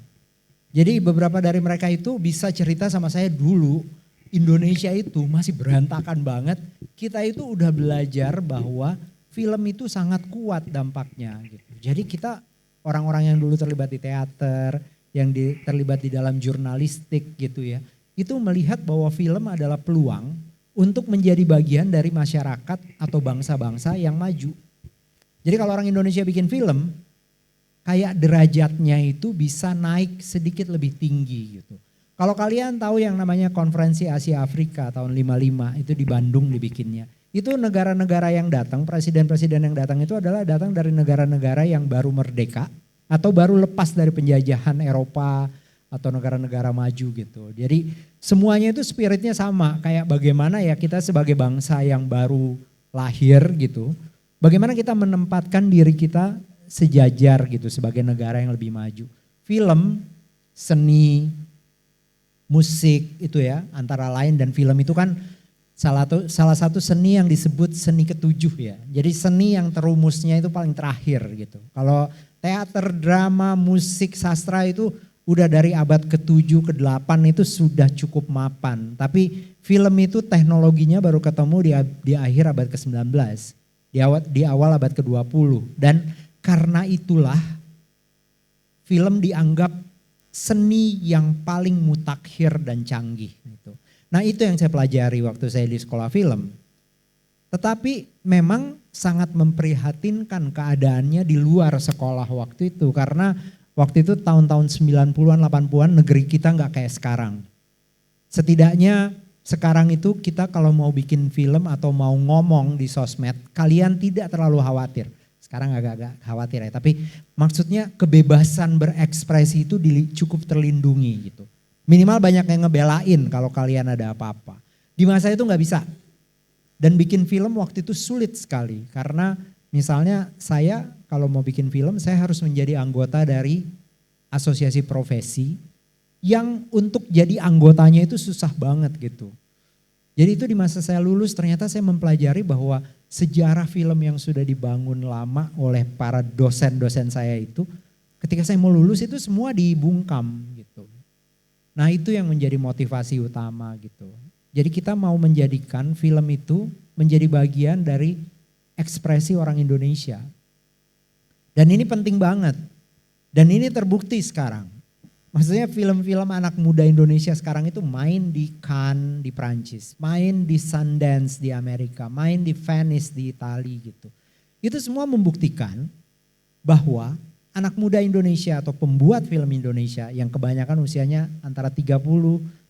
Jadi beberapa dari mereka itu bisa cerita sama saya dulu Indonesia itu masih berantakan banget. Kita itu udah belajar bahwa film itu sangat kuat dampaknya gitu. Jadi kita orang-orang yang dulu terlibat di teater, yang terlibat di dalam jurnalistik gitu ya. Itu melihat bahwa film adalah peluang untuk menjadi bagian dari masyarakat atau bangsa-bangsa yang maju. Jadi kalau orang Indonesia bikin film, kayak derajatnya itu bisa naik sedikit lebih tinggi gitu. Kalau kalian tahu yang namanya Konferensi Asia Afrika tahun 55 itu di Bandung dibikinnya. Itu negara-negara yang datang, presiden-presiden yang datang itu adalah datang dari negara-negara yang baru merdeka atau baru lepas dari penjajahan Eropa atau negara-negara maju gitu. Jadi semuanya itu spiritnya sama, kayak bagaimana ya kita sebagai bangsa yang baru lahir gitu, bagaimana kita menempatkan diri kita sejajar gitu sebagai negara yang lebih maju. Film seni, musik itu ya antara lain, dan film itu kan salah satu seni yang disebut seni ketujuh ya. Jadi seni yang terumusnya itu paling terakhir gitu. Kalau teater, drama, musik, sastra itu udah dari abad ke-7, ke-8 itu sudah cukup mapan. Tapi film itu teknologinya baru ketemu di akhir abad ke-19, di awal abad ke-20. Dan karena itulah film dianggap seni yang paling mutakhir dan canggih gitu. Nah itu yang saya pelajari waktu saya di sekolah film. Tetapi memang sangat memprihatinkan keadaannya di luar sekolah waktu itu. Karena waktu itu tahun-tahun 90-an, 80-an negeri kita nggak kayak sekarang. Setidaknya sekarang itu kita kalau mau bikin film atau mau ngomong di sosmed, kalian tidak terlalu khawatir. Sekarang agak-agak khawatir ya, tapi maksudnya kebebasan berekspresi itu cukup terlindungi gitu. Minimal banyak yang ngebelain kalau kalian ada apa-apa. Di masa itu nggak bisa. Dan bikin film waktu itu sulit sekali. Karena misalnya saya kalau mau bikin film saya harus menjadi anggota dari asosiasi profesi. Yang untuk jadi anggotanya itu susah banget gitu. Jadi itu di masa saya lulus ternyata saya mempelajari bahwa sejarah film yang sudah dibangun lama oleh para dosen-dosen saya itu. Ketika saya mau lulus itu semua dibungkam gitu. Nah itu yang menjadi motivasi utama gitu. Jadi kita mau menjadikan film itu menjadi bagian dari ekspresi orang Indonesia. Dan ini penting banget. Dan ini terbukti sekarang. Maksudnya film-film anak muda Indonesia sekarang itu main di Cannes di Prancis, main di Sundance di Amerika, main di Venice di Italia gitu. Itu semua membuktikan bahwa anak muda Indonesia atau pembuat film Indonesia yang kebanyakan usianya antara 30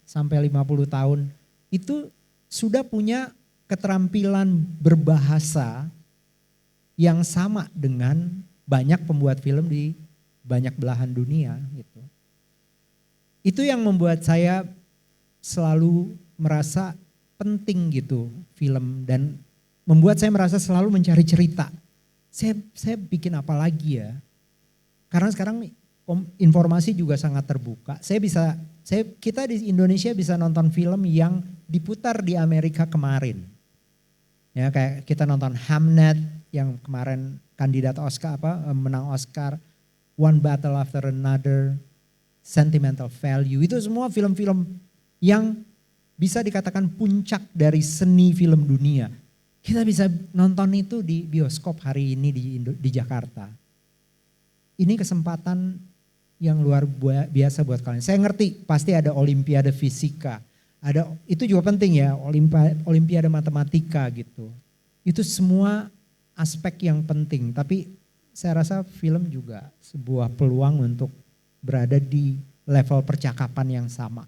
sampai 50 tahun itu sudah punya keterampilan berbahasa yang sama dengan banyak pembuat film di banyak belahan dunia gitu. Itu yang membuat saya selalu merasa penting gitu film dan membuat saya merasa selalu mencari cerita. Saya bikin apa lagi ya? Karena sekarang informasi juga sangat terbuka. Kita di Indonesia bisa nonton film yang diputar di Amerika kemarin. Ya kayak kita nonton Hamnet yang kemarin kandidat Oscar menang Oscar, One Battle After Another, Sentimental Value. Itu semua film-film yang bisa dikatakan puncak dari seni film dunia. Kita bisa nonton itu di bioskop hari ini di Jakarta. Ini kesempatan yang luar biasa buat kalian. Saya ngerti pasti ada olimpiade fisika. Itu juga penting ya, olimpiade matematika gitu. Itu semua aspek yang penting. Tapi saya rasa film juga sebuah peluang untuk berada di level percakapan yang sama.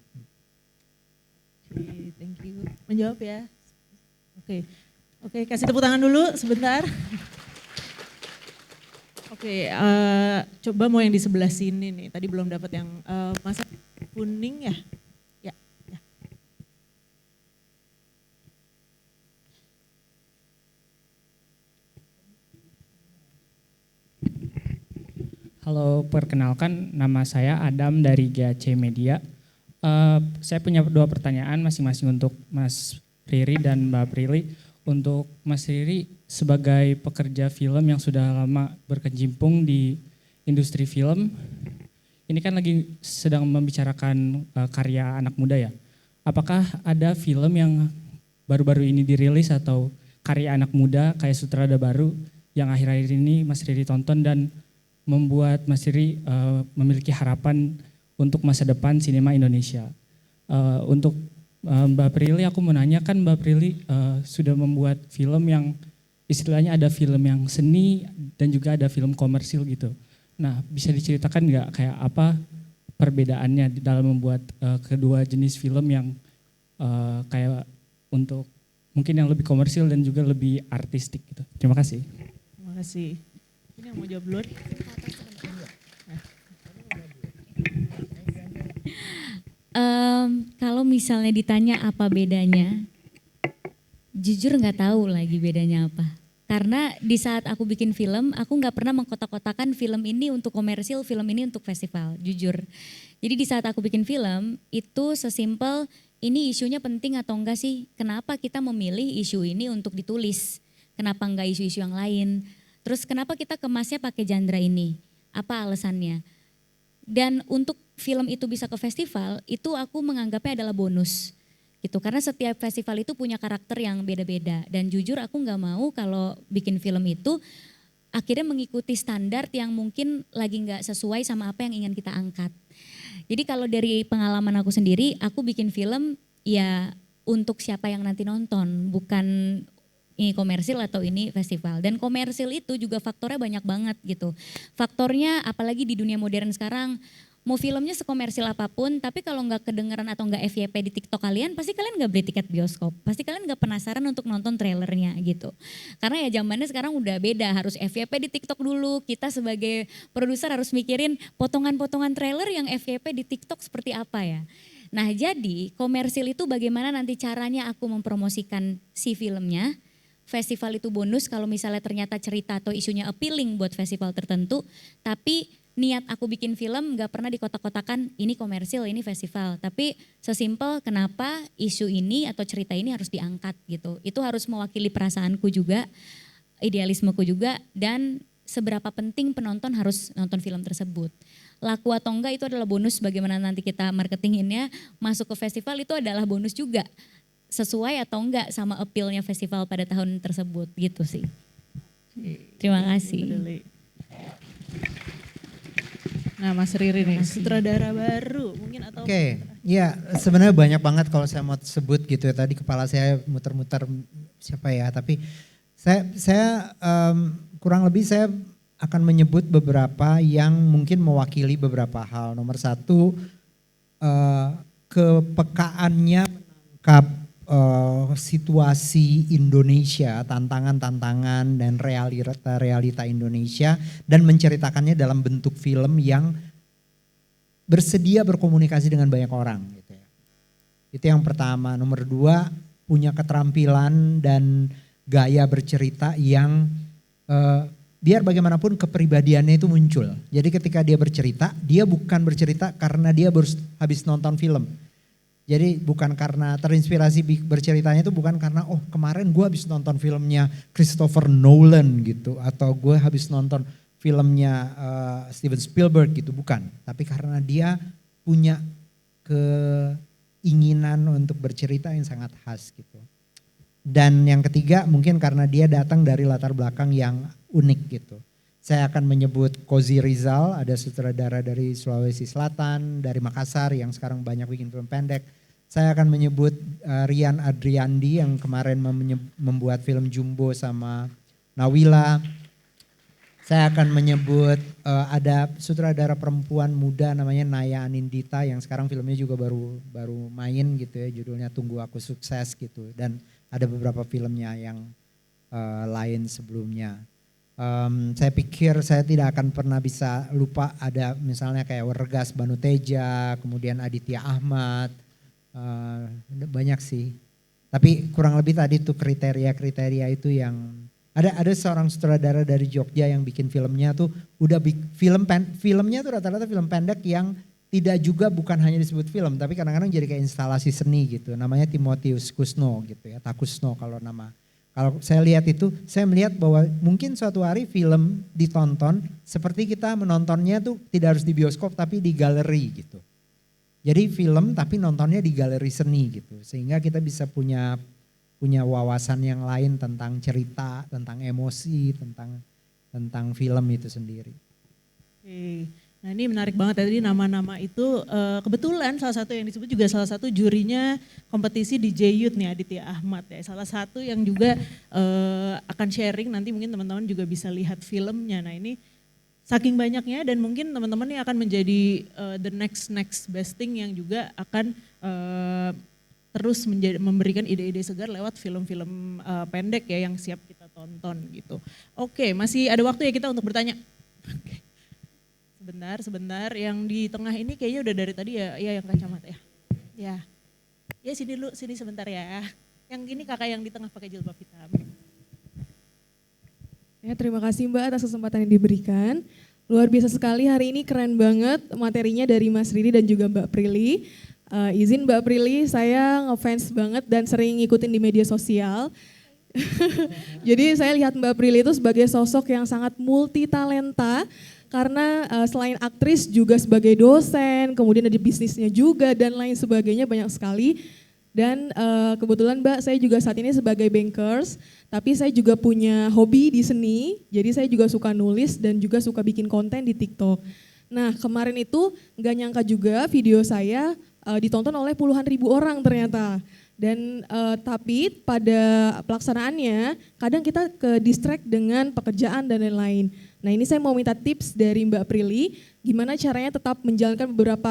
Oke, thank you. Menjawab ya. Oke, kasih tepuk tangan dulu sebentar. Oke, coba mau yang di sebelah sini nih. Tadi belum dapat yang masa kuning ya. Ya. Halo, perkenalkan nama saya Adam dari GAC Media. Saya punya 2 pertanyaan masing-masing untuk Mas Riri dan Mbak Prilly. Untuk Mas Riri sebagai pekerja film yang sudah lama berkecimpung di industri film, ini kan lagi sedang membicarakan karya anak muda ya. Apakah ada film yang baru-baru ini dirilis atau karya anak muda kayak sutradara baru yang akhir-akhir ini Mas Riri tonton dan membuat Mas Riri memiliki harapan untuk masa depan sinema Indonesia? Untuk Mbak Prilly, aku mau nanya, kan Mbak Prilly sudah membuat film yang istilahnya ada film yang seni dan juga ada film komersil gitu. Nah, bisa diceritakan nggak kayak apa perbedaannya dalam membuat kedua jenis film yang kayak untuk mungkin yang lebih komersil dan juga lebih artistik gitu. Terima kasih. Terima kasih. Ini yang mau jawab duluan. Kalau misalnya ditanya apa bedanya, jujur nggak tahu lagi bedanya apa. Karena di saat aku bikin film, aku nggak pernah mengkotak-kotakan film ini untuk komersil, film ini untuk festival, jujur. Jadi di saat aku bikin film, itu sesimpel ini isunya penting atau enggak sih? Kenapa kita memilih isu ini untuk ditulis? Kenapa enggak isu-isu yang lain? Terus kenapa kita kemasnya pakai genre ini? Apa alasannya? Dan untuk film itu bisa ke festival, itu aku menganggapnya adalah bonus. Gitu, karena setiap festival itu punya karakter yang beda-beda dan jujur aku nggak mau kalau bikin film itu akhirnya mengikuti standar yang mungkin lagi nggak sesuai sama apa yang ingin kita angkat. Jadi kalau dari pengalaman aku sendiri, aku bikin film ya untuk siapa yang nanti nonton, bukan ini komersil atau ini festival. Dan komersil itu juga faktornya banyak banget gitu. Faktornya apalagi di dunia modern sekarang, mau filmnya sekomersil apapun, tapi kalau nggak kedengeran atau nggak FYP di TikTok kalian, pasti kalian nggak beli tiket bioskop. Pasti kalian nggak penasaran untuk nonton trailernya gitu. Karena ya zamannya sekarang udah beda, harus FYP di TikTok dulu. Kita sebagai produser harus mikirin potongan-potongan trailer yang FYP di TikTok seperti apa ya. Nah jadi komersil itu bagaimana nanti caranya aku mempromosikan si filmnya. Festival itu bonus kalau misalnya ternyata cerita atau isunya appealing buat festival tertentu, tapi niat aku bikin film gak pernah dikotak-kotakan ini komersil, ini festival. Tapi sesimpel kenapa isu ini atau cerita ini harus diangkat gitu. Itu harus mewakili perasaanku juga, idealismeku juga, dan seberapa penting penonton harus nonton film tersebut. Laku atau enggak itu adalah bonus bagaimana nanti kita marketinginnya, masuk ke festival itu adalah bonus juga. Sesuai atau enggak sama appeal-nya festival pada tahun tersebut gitu sih. Terima kasih. Nah Mas Riri nih, sutradara baru mungkin atau... Oke, ya sebenarnya banyak banget kalau saya mau sebut gitu ya. Tadi kepala saya muter-muter siapa ya, tapi saya kurang lebih saya akan menyebut beberapa yang mungkin mewakili beberapa hal. Nomor satu, kepekaannya menangkap situasi Indonesia, tantangan-tantangan dan realita Indonesia dan menceritakannya dalam bentuk film yang bersedia berkomunikasi dengan banyak orang gitu ya. Itu yang pertama. Nomor dua, punya keterampilan dan gaya bercerita yang biar bagaimanapun kepribadiannya itu muncul. Jadi ketika dia bercerita, dia bukan bercerita karena dia habis nonton film. Jadi bukan karena terinspirasi berceritanya itu bukan karena oh kemarin gue habis nonton filmnya Christopher Nolan gitu. Atau gue habis nonton filmnya Steven Spielberg gitu, bukan. Tapi karena dia punya keinginan untuk bercerita yang sangat khas gitu. Dan yang ketiga mungkin karena dia datang dari latar belakang yang unik gitu. Saya akan menyebut Kozi Rizal, ada sutradara dari Sulawesi Selatan, dari Makassar yang sekarang banyak bikin film pendek. Saya akan menyebut Rian Adriandi yang kemarin membuat film Jumbo sama Nawila. Saya akan menyebut ada sutradara perempuan muda namanya Naya Anindita yang sekarang filmnya juga baru main gitu ya, judulnya Tunggu Aku Sukses gitu. Dan ada beberapa filmnya yang lain sebelumnya. Saya pikir saya tidak akan pernah bisa lupa ada misalnya kayak Wergas Banuteja, kemudian Aditya Ahmad, banyak sih. Tapi kurang lebih tadi tuh kriteria-kriteria itu yang ada seorang sutradara dari Jogja yang bikin filmnya tuh udah filmnya tuh rata-rata film pendek yang tidak juga bukan hanya disebut film tapi kadang-kadang jadi kayak instalasi seni gitu. Namanya Timotius Kusno gitu ya, Takusno kalau nama. Kalau saya lihat itu, saya melihat bahwa mungkin suatu hari film ditonton seperti kita menontonnya tuh tidak harus di bioskop tapi di galeri gitu. Jadi film tapi nontonnya di galeri seni gitu. Sehingga kita bisa punya wawasan yang lain tentang cerita, tentang emosi, tentang film itu sendiri. Oke. Nah ini menarik banget tadi nama-nama itu kebetulan salah satu yang disebut juga salah satu jurinya kompetisi DJ Youth nih Aditya Ahmad ya. Salah satu yang juga akan sharing nanti mungkin teman-teman juga bisa lihat filmnya. Nah ini saking banyaknya dan mungkin teman-teman ini akan menjadi the next best thing yang juga akan terus memberikan ide-ide segar lewat film-film pendek ya yang siap kita tonton gitu. Oke, masih ada waktu ya kita untuk bertanya. Oke. Sebentar. Yang di tengah ini kayaknya udah dari tadi ya, yang kacamata ya. Ya. Ya sini sebentar ya. Yang ini kakak yang di tengah pakai jilbab hitam. Ya, terima kasih Mbak atas kesempatan yang diberikan. Luar biasa sekali hari ini, keren banget materinya dari Mas Riri dan juga Mbak Prilly. Izin Mbak Prilly, saya ngefans banget dan sering ngikutin di media sosial. Jadi saya lihat Mbak Prilly itu sebagai sosok yang sangat multi talenta karena selain aktris juga sebagai dosen, kemudian ada bisnisnya juga dan lain sebagainya banyak sekali. Dan kebetulan Mbak saya juga saat ini sebagai bankers, tapi saya juga punya hobi di seni, jadi saya juga suka nulis dan juga suka bikin konten di TikTok. Nah kemarin itu nggak nyangka juga video saya ditonton oleh puluhan ribu orang ternyata. Dan tapi pada pelaksanaannya kadang kita ke distract dengan pekerjaan dan lain-lain. Nah ini saya mau minta tips dari Mbak Prilly, gimana caranya tetap menjalankan beberapa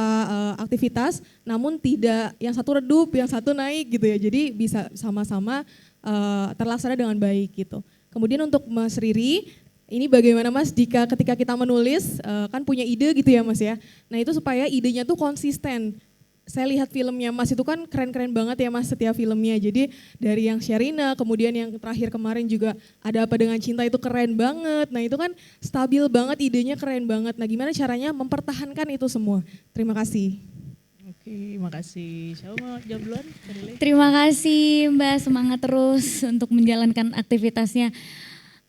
aktivitas, namun tidak yang satu redup, yang satu naik gitu ya. Jadi bisa sama-sama terlaksana dengan baik gitu. Kemudian untuk Mas Riri, ini bagaimana Mas jika ketika kita menulis kan punya ide gitu ya Mas ya. Nah itu supaya idenya tuh konsisten. Saya lihat filmnya Mas itu kan keren-keren banget ya Mas setiap filmnya. Jadi dari yang Sherina, kemudian yang terakhir kemarin juga Ada Apa Dengan Cinta itu keren banget. Nah itu kan stabil banget, idenya keren banget. Nah gimana caranya mempertahankan itu semua? Terima kasih. Oke, makasih. Siapa mau jawab duluan? Terima kasih Mbak, semangat terus untuk menjalankan aktivitasnya.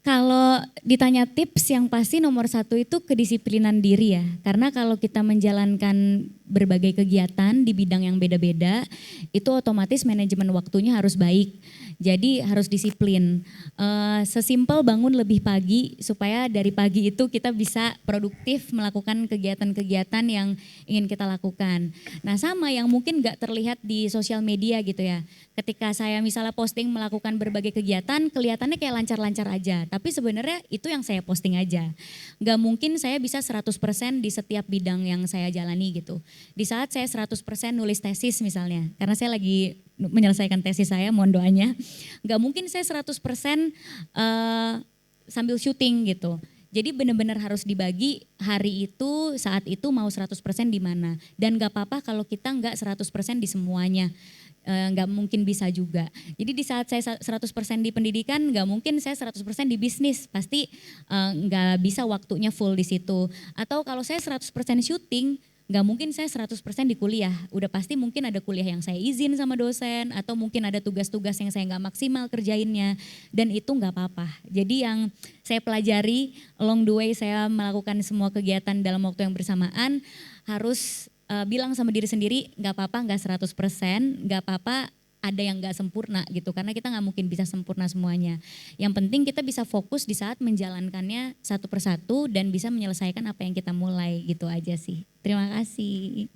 Kalau ditanya tips yang pasti nomor satu itu kedisiplinan diri ya. Karena kalau kita menjalankan berbagai kegiatan di bidang yang beda-beda, itu otomatis manajemen waktunya harus baik. Jadi harus disiplin. Sesimpel bangun lebih pagi supaya dari pagi itu kita bisa produktif melakukan kegiatan-kegiatan yang ingin kita lakukan. Nah sama yang mungkin gak terlihat di sosial media gitu ya. Ketika saya misalnya posting melakukan berbagai kegiatan, kelihatannya kayak lancar-lancar aja. Tapi sebenarnya itu yang saya posting aja. Gak mungkin saya bisa 100% di setiap bidang yang saya jalani gitu. Di saat saya 100% nulis tesis misalnya, karena saya lagi menyelesaikan tesis saya, mohon doanya. Gak mungkin saya 100% sambil syuting gitu. Jadi benar-benar harus dibagi hari itu, saat itu mau 100% di mana. Dan gak apa-apa kalau kita gak 100% di semuanya. Nggak mungkin bisa juga. Jadi di saat saya 100% di pendidikan, nggak mungkin saya 100% di bisnis. Pasti nggak bisa waktunya full di situ. Atau kalau saya 100% syuting, nggak mungkin saya 100% di kuliah. Udah pasti mungkin ada kuliah yang saya izin sama dosen, atau mungkin ada tugas-tugas yang saya nggak maksimal kerjainnya. Dan itu nggak apa-apa. Jadi yang saya pelajari along the way saya melakukan semua kegiatan dalam waktu yang bersamaan, harus bilang sama diri sendiri gak apa-apa gak 100%, gak apa-apa ada yang gak sempurna gitu. Karena kita gak mungkin bisa sempurna semuanya. Yang penting kita bisa fokus di saat menjalankannya satu persatu dan bisa menyelesaikan apa yang kita mulai gitu aja sih. Terima kasih.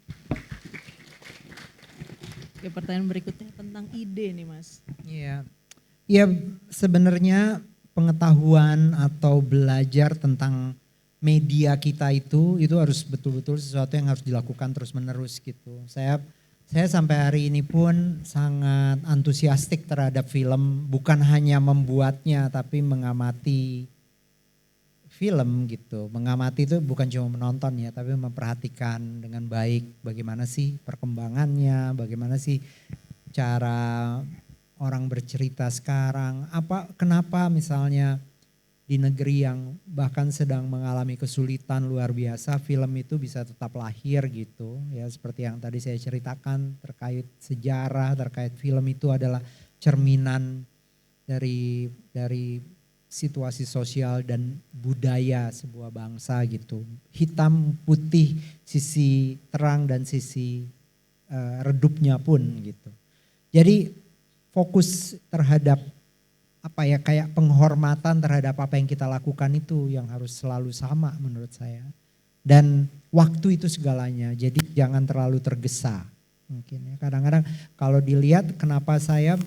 Oke, pertanyaan berikutnya tentang ide nih Mas. Iya, ya sebenarnya pengetahuan atau belajar tentang media kita itu harus betul-betul sesuatu yang harus dilakukan terus-menerus gitu. Saya sampai hari ini pun sangat antusiastik terhadap film, bukan hanya membuatnya tapi mengamati film gitu. Mengamati itu bukan cuma menonton ya, tapi memperhatikan dengan baik bagaimana sih perkembangannya, bagaimana sih cara orang bercerita sekarang, kenapa misalnya di negeri yang bahkan sedang mengalami kesulitan luar biasa, film itu bisa tetap lahir gitu. Ya seperti yang tadi saya ceritakan terkait sejarah, terkait film itu adalah cerminan dari situasi sosial dan budaya sebuah bangsa gitu. Hitam, putih, sisi terang dan sisi redupnya pun gitu. Jadi fokus terhadap kayak penghormatan terhadap apa yang kita lakukan itu yang harus selalu sama menurut saya. Dan waktu itu segalanya, jadi jangan terlalu tergesa. Mungkin ya. Kadang-kadang kalau dilihat kenapa saya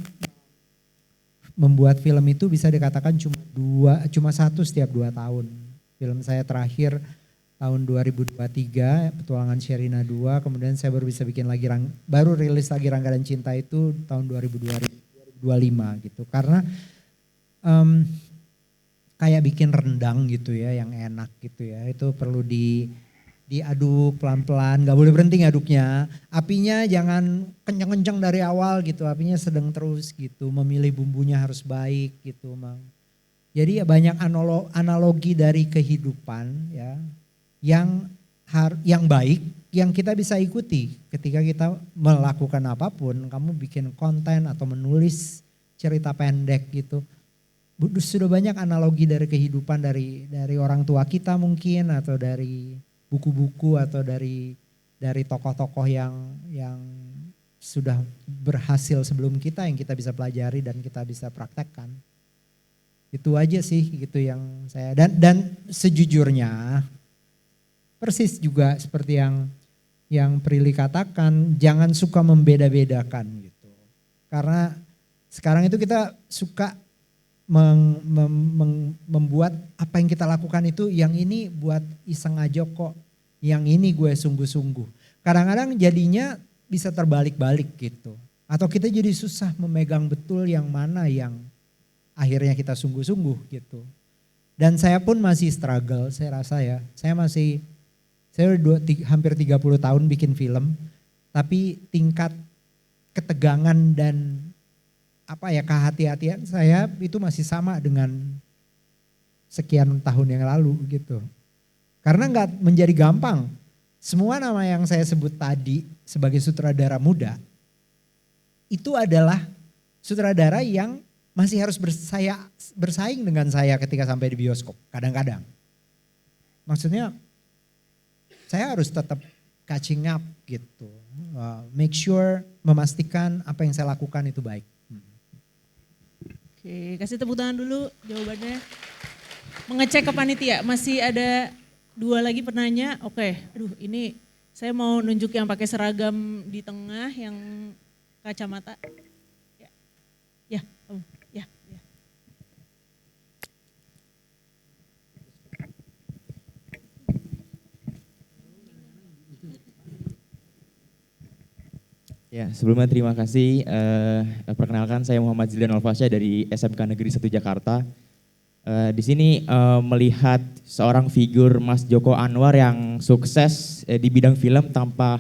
membuat film itu bisa dikatakan cuma satu setiap 2 tahun. Film saya terakhir tahun 2023, Petualangan Sherina 2, kemudian saya baru bisa bikin lagi, baru rilis lagi Rangga dan Cinta itu tahun 2025 gitu. Karena kayak bikin rendang gitu ya yang enak gitu ya, itu perlu diaduk pelan-pelan, gak boleh berhenti ngaduknya, apinya jangan kenceng-kenceng dari awal gitu, apinya sedang terus gitu, memilih bumbunya harus baik gitu, Jadi ya banyak analogi dari kehidupan ya yang baik yang kita bisa ikuti ketika kita melakukan apapun. Kamu bikin konten atau menulis cerita pendek gitu. Sudah banyak analogi dari kehidupan dari orang tua kita mungkin, atau dari buku-buku, atau dari tokoh-tokoh yang sudah berhasil sebelum kita yang kita bisa pelajari dan kita bisa praktekkan. Itu aja sih gitu yang saya dan sejujurnya persis juga seperti yang Prilly katakan, jangan suka membeda-bedakan gitu. Karena sekarang itu kita suka membuat apa yang kita lakukan itu yang ini buat iseng aja kok, yang ini gue sungguh-sungguh. Kadang-kadang jadinya bisa terbalik-balik gitu. Atau kita jadi susah memegang betul yang mana yang akhirnya kita sungguh-sungguh gitu. Dan saya pun masih struggle, saya rasa ya. Saya hampir 30 tahun bikin film, tapi tingkat ketegangan dan kehati-hatian saya itu masih sama dengan sekian tahun yang lalu gitu. Karena nggak menjadi gampang. Semua nama yang saya sebut tadi sebagai sutradara muda, itu adalah sutradara yang masih harus bersaing dengan saya ketika sampai di bioskop kadang-kadang. Maksudnya saya harus tetap catching up gitu. Make sure, memastikan apa yang saya lakukan itu baik. Oke, kasih tepuk tangan dulu jawabannya. Mengecek ke panitia, masih ada 2 lagi penanya. Oke, aduh ini saya mau nunjuk yang pakai seragam di tengah, yang kacamata. Ya, ya. Ya, sebelumnya terima kasih. Perkenalkan, saya Muhammad Zildan Alfasya dari SMK Negeri 1 Jakarta. Di sini melihat seorang figur Mas Joko Anwar yang sukses di bidang film tanpa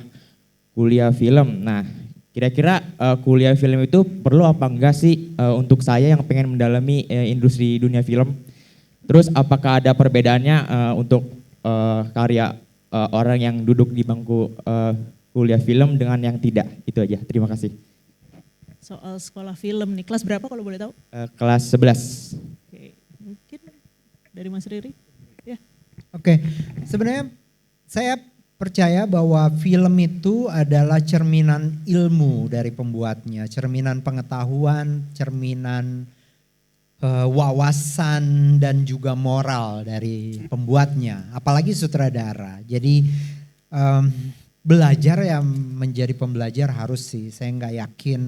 kuliah film. Nah, kira-kira kuliah film itu perlu apa enggak sih untuk saya yang pengen mendalami industri dunia film? Terus apakah ada perbedaannya untuk karya orang yang duduk di bangku kuliah film dengan yang tidak? Itu aja, terima kasih. Soal sekolah film nih, kelas berapa kalau boleh tahu? Kelas 11. Oke, mungkin dari Mas Riri. Ya. Oke, sebenarnya saya percaya bahwa film itu adalah cerminan ilmu dari pembuatnya, cerminan pengetahuan, cerminan wawasan dan juga moral dari pembuatnya, apalagi sutradara. Jadi belajar ya, menjadi pembelajar harus sih. Saya nggak yakin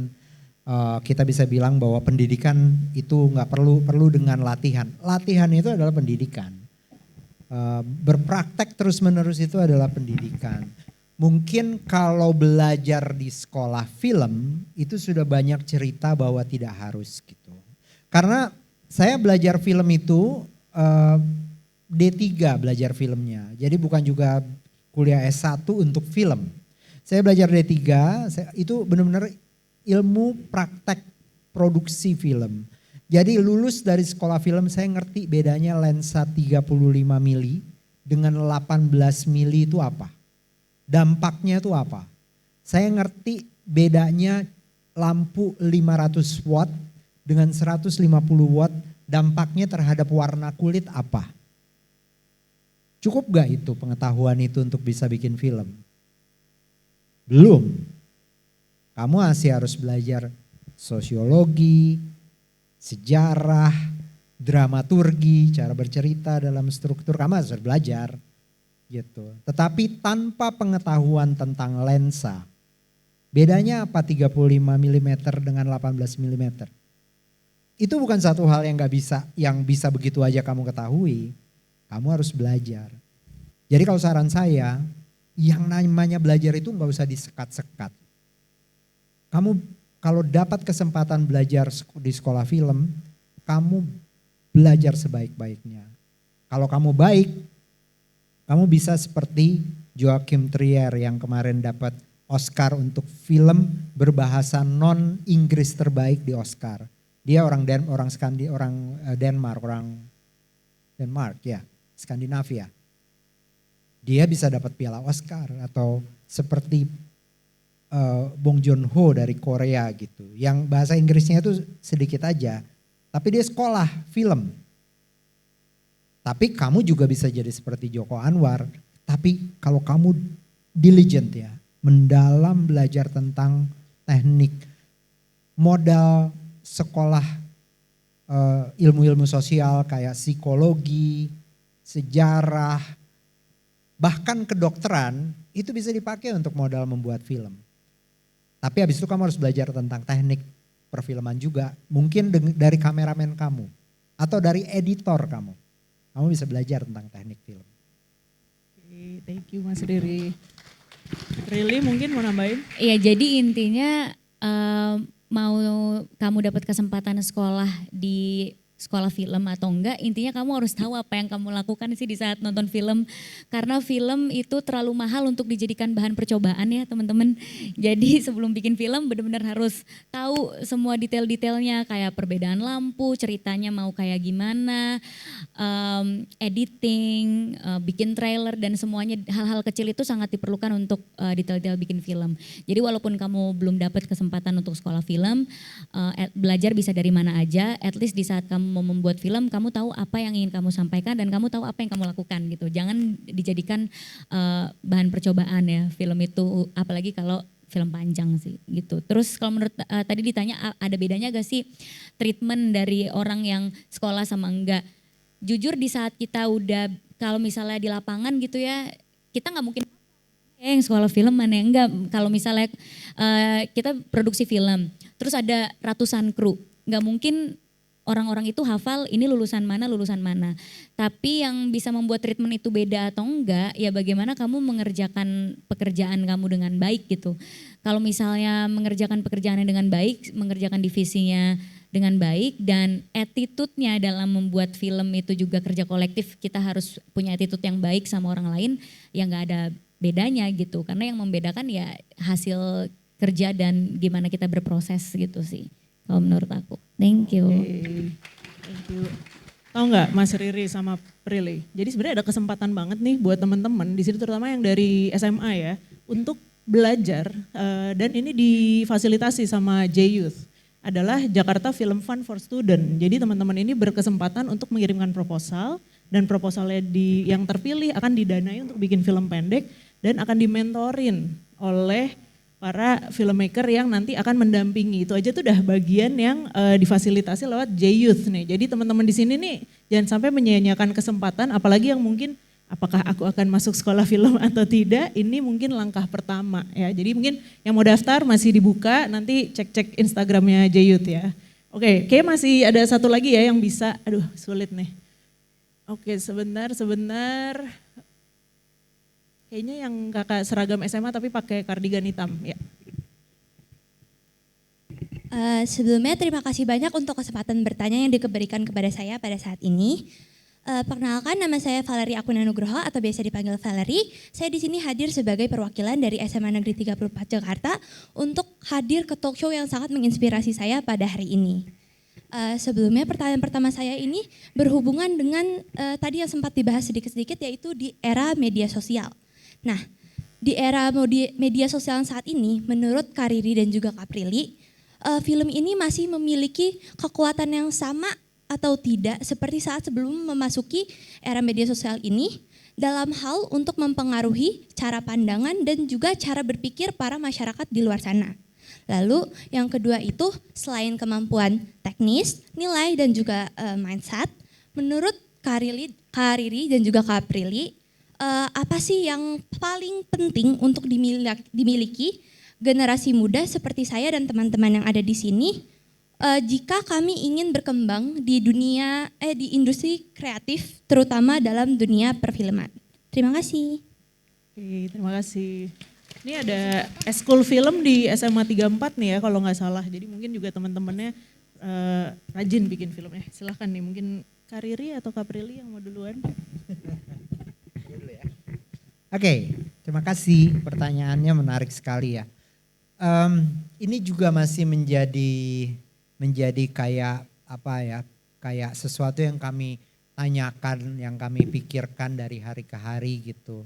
kita bisa bilang bahwa pendidikan itu nggak perlu dengan latihan. Latihan itu adalah pendidikan. Berpraktek terus-menerus itu adalah pendidikan. Mungkin kalau belajar di sekolah film itu sudah banyak cerita bahwa tidak harus gitu. Karena saya belajar film itu D3 belajar filmnya. Jadi bukan juga kuliah S1 untuk film. Saya belajar D3, itu benar-benar ilmu praktek produksi film. Jadi lulus dari sekolah film saya ngerti bedanya lensa 35 mili dengan 18 mili itu apa. Dampaknya itu apa. Saya ngerti bedanya lampu 500 watt dengan 150 watt, dampaknya terhadap warna kulit apa. Cukup gak itu pengetahuan itu untuk bisa bikin film? Belum. Kamu masih harus belajar sosiologi, sejarah, dramaturgi, cara bercerita dalam struktur, kamu harus belajar gitu. Tetapi tanpa pengetahuan tentang lensa, bedanya apa 35 mm dengan 18 mm? Itu bukan satu hal yang bisa begitu aja kamu ketahui. Kamu harus belajar. Jadi kalau saran saya, yang namanya belajar itu nggak usah disekat-sekat. Kamu kalau dapat kesempatan belajar di sekolah film, kamu belajar sebaik-baiknya. Kalau kamu baik, kamu bisa seperti Joachim Trier yang kemarin dapat Oscar untuk film berbahasa non-Inggris terbaik di Oscar. Dia orang Denmark ya, Skandinavia. Dia bisa dapat piala Oscar atau seperti Bong Joon-ho dari Korea gitu. Yang bahasa Inggrisnya itu sedikit aja, tapi dia sekolah film. Tapi kamu juga bisa jadi seperti Joko Anwar, tapi kalau kamu diligent ya, mendalam belajar tentang teknik, modal sekolah ilmu-ilmu sosial kayak psikologi, sejarah, bahkan kedokteran itu bisa dipakai untuk modal membuat film. Tapi habis itu kamu harus belajar tentang teknik perfilman juga. Mungkin dari kameramen kamu atau dari editor kamu. Kamu bisa belajar tentang teknik film. Oke, thank you Mas Riri. Rili mungkin mau nambahin? Iya, jadi intinya mau kamu dapat kesempatan sekolah di sekolah film atau enggak, intinya kamu harus tahu apa yang kamu lakukan sih di saat nonton film. Karena film itu terlalu mahal untuk dijadikan bahan percobaan ya teman-teman. Jadi sebelum bikin film benar-benar harus tahu semua detail-detailnya, kayak perbedaan lampu, ceritanya mau kayak gimana, editing, bikin trailer dan semuanya, hal-hal kecil itu sangat diperlukan untuk detail-detail bikin film. Jadi walaupun kamu belum dapat kesempatan untuk sekolah film, belajar bisa dari mana aja, at least di saat kamu mau membuat film, kamu tahu apa yang ingin kamu sampaikan dan kamu tahu apa yang kamu lakukan gitu. Jangan dijadikan bahan percobaan ya film itu, apalagi kalau film panjang sih gitu. Terus kalau menurut tadi ditanya ada bedanya gak sih treatment dari orang yang sekolah sama enggak? Jujur di saat kita udah, kalau misalnya di lapangan gitu ya, kita nggak mungkin yang sekolah film mana yang enggak. Kalau misalnya kita produksi film, terus ada ratusan kru, nggak mungkin orang-orang itu hafal ini lulusan mana. Tapi yang bisa membuat treatment itu beda atau enggak, ya bagaimana kamu mengerjakan pekerjaan kamu dengan baik gitu. Kalau misalnya mengerjakan pekerjaannya dengan baik, mengerjakan divisinya dengan baik, dan attitude-nya dalam membuat film itu juga kerja kolektif, kita harus punya attitude yang baik sama orang lain, ya nggak ada bedanya gitu. Karena yang membedakan ya hasil kerja dan gimana kita berproses gitu sih. Kalau menurut aku. Thank you. Okay. Thank you. Tahu nggak Mas Riri sama Prilly? Jadi sebenarnya ada kesempatan banget nih buat teman-teman di sini, terutama yang dari SMA ya, untuk belajar dan ini difasilitasi sama J-Youth. Adalah Jakarta Film Fund for Student. Jadi teman-teman ini berkesempatan untuk mengirimkan proposal, dan proposalnya yang terpilih akan didanai untuk bikin film pendek dan akan dimentorin oleh para filmmaker yang nanti akan mendampingi. Itu aja tuh udah bagian yang difasilitasi lewat J-Youth nih. Jadi teman-teman di sini nih jangan sampai menyia-nyiakan kesempatan, apalagi yang mungkin apakah aku akan masuk sekolah film atau tidak, ini mungkin langkah pertama ya. Jadi mungkin yang mau daftar masih dibuka, nanti cek-cek Instagramnya J-Youth ya. Oke, kayaknya masih ada satu lagi ya yang bisa, aduh sulit nih. Oke, sebentar. Kayaknya yang kakak seragam SMA tapi pakai kardigan hitam ya. Sebelumnya terima kasih banyak untuk kesempatan bertanya yang diberikan kepada saya pada saat ini. Perkenalkan, nama saya Valerie Akuna Nugroho atau biasa dipanggil Valerie. Saya di sini hadir sebagai perwakilan dari SMA Negeri 34 Jakarta untuk hadir ke talk show yang sangat menginspirasi saya pada hari ini. Sebelumnya pertanyaan pertama saya ini berhubungan dengan tadi yang sempat dibahas sedikit-sedikit, yaitu di era media sosial. Nah, di era media sosial saat ini, menurut Kak Riri dan juga Kak Prilly, film ini masih memiliki kekuatan yang sama atau tidak seperti saat sebelum memasuki era media sosial ini, dalam hal untuk mempengaruhi cara pandangan dan juga cara berpikir para masyarakat di luar sana. Lalu yang kedua itu, selain kemampuan teknis, nilai dan juga mindset, menurut Kak Riri dan juga Kak Prilly, apa sih yang paling penting untuk dimiliki generasi muda seperti saya dan teman-teman yang ada di sini jika kami ingin berkembang di dunia di industri kreatif, terutama dalam dunia perfilman? Terima kasih. Oke, terima kasih. Ini ada eskul film di SMA 34 nih ya kalau nggak salah. Jadi mungkin juga teman-temannya rajin bikin filmnya. Silahkan nih, mungkin Kak Riri atau Kak Prilly yang mau duluan. Oke, terima kasih, pertanyaannya menarik sekali ya. Ini juga masih menjadi menjadi kayak apa ya, kayak sesuatu yang kami tanyakan, yang kami pikirkan dari hari ke hari gitu.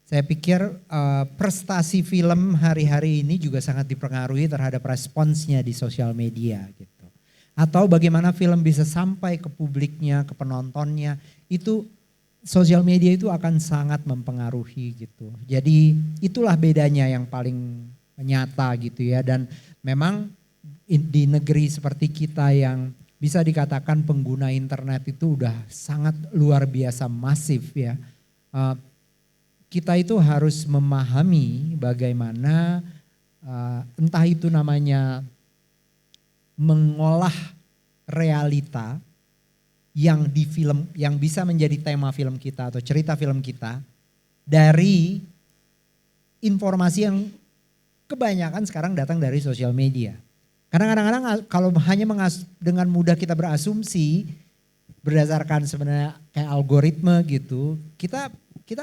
Saya pikir prestasi film hari-hari ini juga sangat dipengaruhi terhadap responsnya di sosial media gitu. Atau bagaimana film bisa sampai ke publiknya, ke penontonnya, itu sosial media itu akan sangat mempengaruhi gitu. Jadi itulah bedanya yang paling nyata gitu ya. Dan memang di negeri seperti kita yang bisa dikatakan pengguna internet itu udah sangat luar biasa masif ya. Kita itu harus memahami bagaimana entah itu namanya mengolah realita yang di film, yang bisa menjadi tema film kita atau cerita film kita dari informasi yang kebanyakan sekarang datang dari sosial media. Karena kadang-kadang kalau hanya dengan mudah kita berasumsi berdasarkan sebenarnya kayak algoritma gitu, kita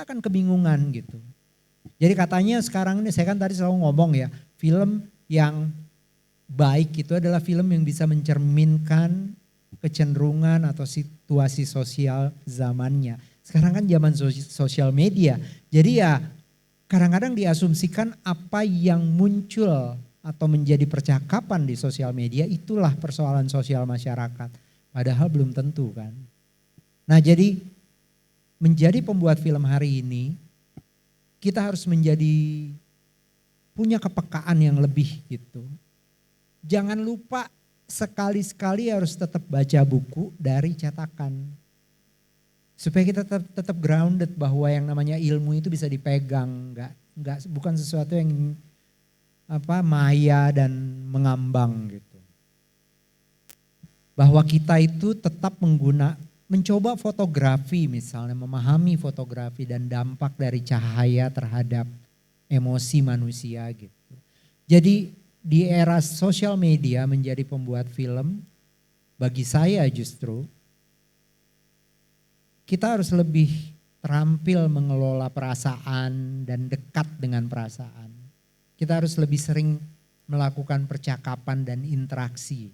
akan kebingungan gitu. Jadi katanya sekarang ini saya kan tadi selalu ngomong ya, film yang baik itu adalah film yang bisa mencerminkan kecenderungan atau situasi sosial zamannya. Sekarang kan zaman sosial media. Jadi ya kadang-kadang diasumsikan apa yang muncul atau menjadi percakapan di sosial media itulah persoalan sosial masyarakat. Padahal belum tentu kan. Nah jadi menjadi pembuat film hari ini kita harus menjadi punya kepekaan yang lebih gitu. Jangan lupa sekali-sekali harus tetap baca buku dari cetakan. Supaya kita tetap grounded bahwa yang namanya ilmu itu bisa dipegang, bukan sesuatu yang maya dan mengambang gitu. Bahwa kita itu tetap mencoba fotografi misalnya, memahami fotografi dan dampak dari cahaya terhadap emosi manusia gitu. Jadi di era sosial media menjadi pembuat film, bagi saya justru kita harus lebih terampil mengelola perasaan dan dekat dengan perasaan. Kita harus lebih sering melakukan percakapan dan interaksi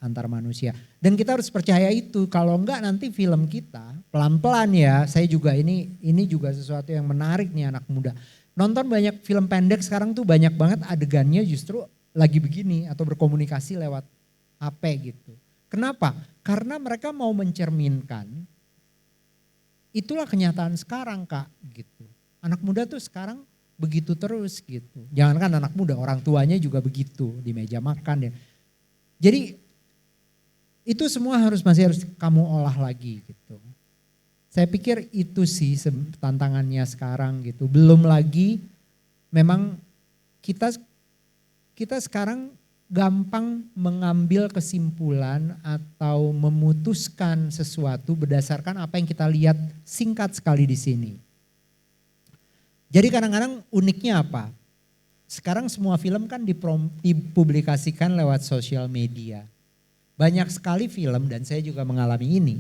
antar manusia. Dan kita harus percaya itu, kalau enggak nanti film kita pelan-pelan ya, saya juga ini juga sesuatu yang menarik nih anak muda. Nonton banyak film pendek sekarang tuh banyak banget adegannya justru lagi begini atau berkomunikasi lewat HP gitu. Kenapa? Karena mereka mau mencerminkan itulah kenyataan sekarang Kak gitu. Anak muda tuh sekarang begitu terus gitu. Jangankan anak muda, orang tuanya juga begitu di meja makan ya. Jadi itu semua masih harus kamu olah lagi gitu. Saya pikir itu sih tantangannya sekarang gitu. Belum lagi memang kita sekarang gampang mengambil kesimpulan atau memutuskan sesuatu berdasarkan apa yang kita lihat singkat sekali di sini. Jadi kadang-kadang uniknya apa? Sekarang semua film kan dipublikasikan lewat sosial media. Banyak sekali film dan saya juga mengalami ini.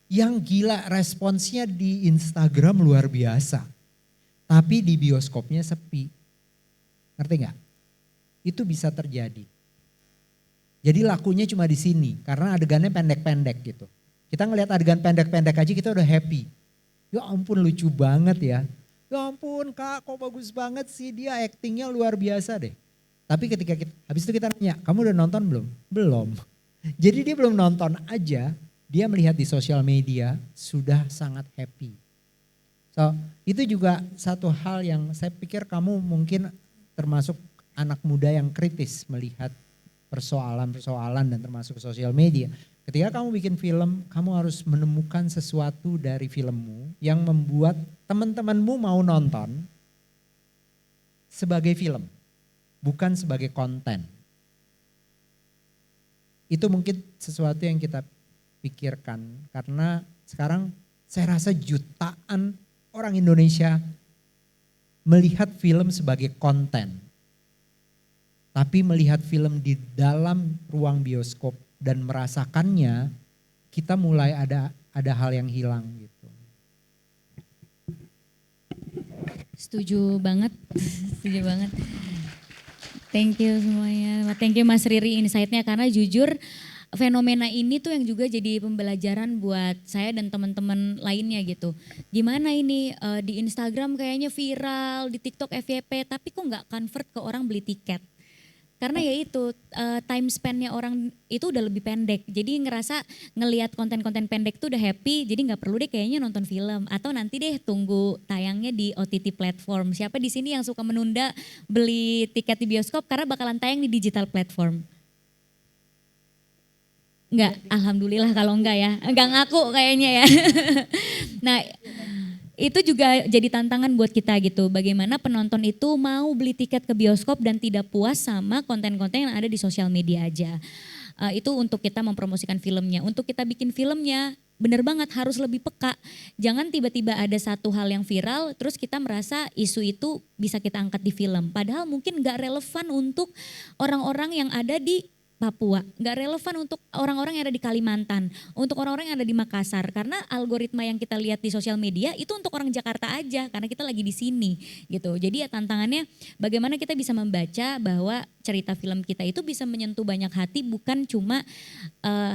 Yang gila responsnya di Instagram luar biasa. Tapi di bioskopnya sepi. Ngerti gak? Itu bisa terjadi. Jadi lakunya cuma di sini karena adegannya pendek-pendek gitu. Kita ngelihat adegan pendek-pendek aja kita udah happy. Ya ampun lucu banget ya. Ya ampun Kak kok bagus banget sih, dia aktingnya luar biasa deh. Tapi ketika habis itu kita nanya, kamu udah nonton belum? Belum. Jadi dia belum nonton aja, dia melihat di sosial media sudah sangat happy. So itu juga satu hal yang saya pikir kamu mungkin termasuk anak muda yang kritis melihat persoalan-persoalan dan termasuk sosial media. Ketika kamu bikin film, kamu harus menemukan sesuatu dari filmmu yang membuat teman-temanmu mau nonton sebagai film, bukan sebagai konten. Itu mungkin sesuatu yang kita pikirkan karena sekarang saya rasa jutaan orang Indonesia melihat film sebagai konten. Tapi melihat film di dalam ruang bioskop dan merasakannya, kita mulai ada hal yang hilang gitu. Setuju banget, setuju banget. Thank you semuanya. Thank you Mas Riri insight-nya karena jujur fenomena ini tuh yang juga jadi pembelajaran buat saya dan teman-teman lainnya gitu. Gimana ini di Instagram kayaknya viral, di TikTok FYP tapi kok nggak convert ke orang beli tiket. Karena ya itu time span-nya orang itu udah lebih pendek. Jadi ngerasa ngelihat konten-konten pendek tuh udah happy. Jadi nggak perlu deh kayaknya nonton film atau nanti deh tunggu tayangnya di OTT platform. Siapa di sini yang suka menunda beli tiket di bioskop karena bakalan tayang di digital platform? Enggak, alhamdulillah kalau enggak ya. Enggak ngaku kayaknya ya. Nah, itu juga jadi tantangan buat kita gitu. Bagaimana penonton itu mau beli tiket ke bioskop dan tidak puas sama konten-konten yang ada di sosial media aja. Itu untuk kita mempromosikan filmnya. Untuk kita bikin filmnya bener banget harus lebih peka. Jangan tiba-tiba ada satu hal yang viral terus kita merasa isu itu bisa kita angkat di film. Padahal mungkin gak relevan untuk orang-orang yang ada di Papua, nggak relevan untuk orang-orang yang ada di Kalimantan, untuk orang-orang yang ada di Makassar, karena algoritma yang kita lihat di sosial media itu untuk orang Jakarta aja, karena kita lagi di sini, gitu. Jadi ya tantangannya bagaimana kita bisa membaca bahwa cerita film kita itu bisa menyentuh banyak hati, bukan cuma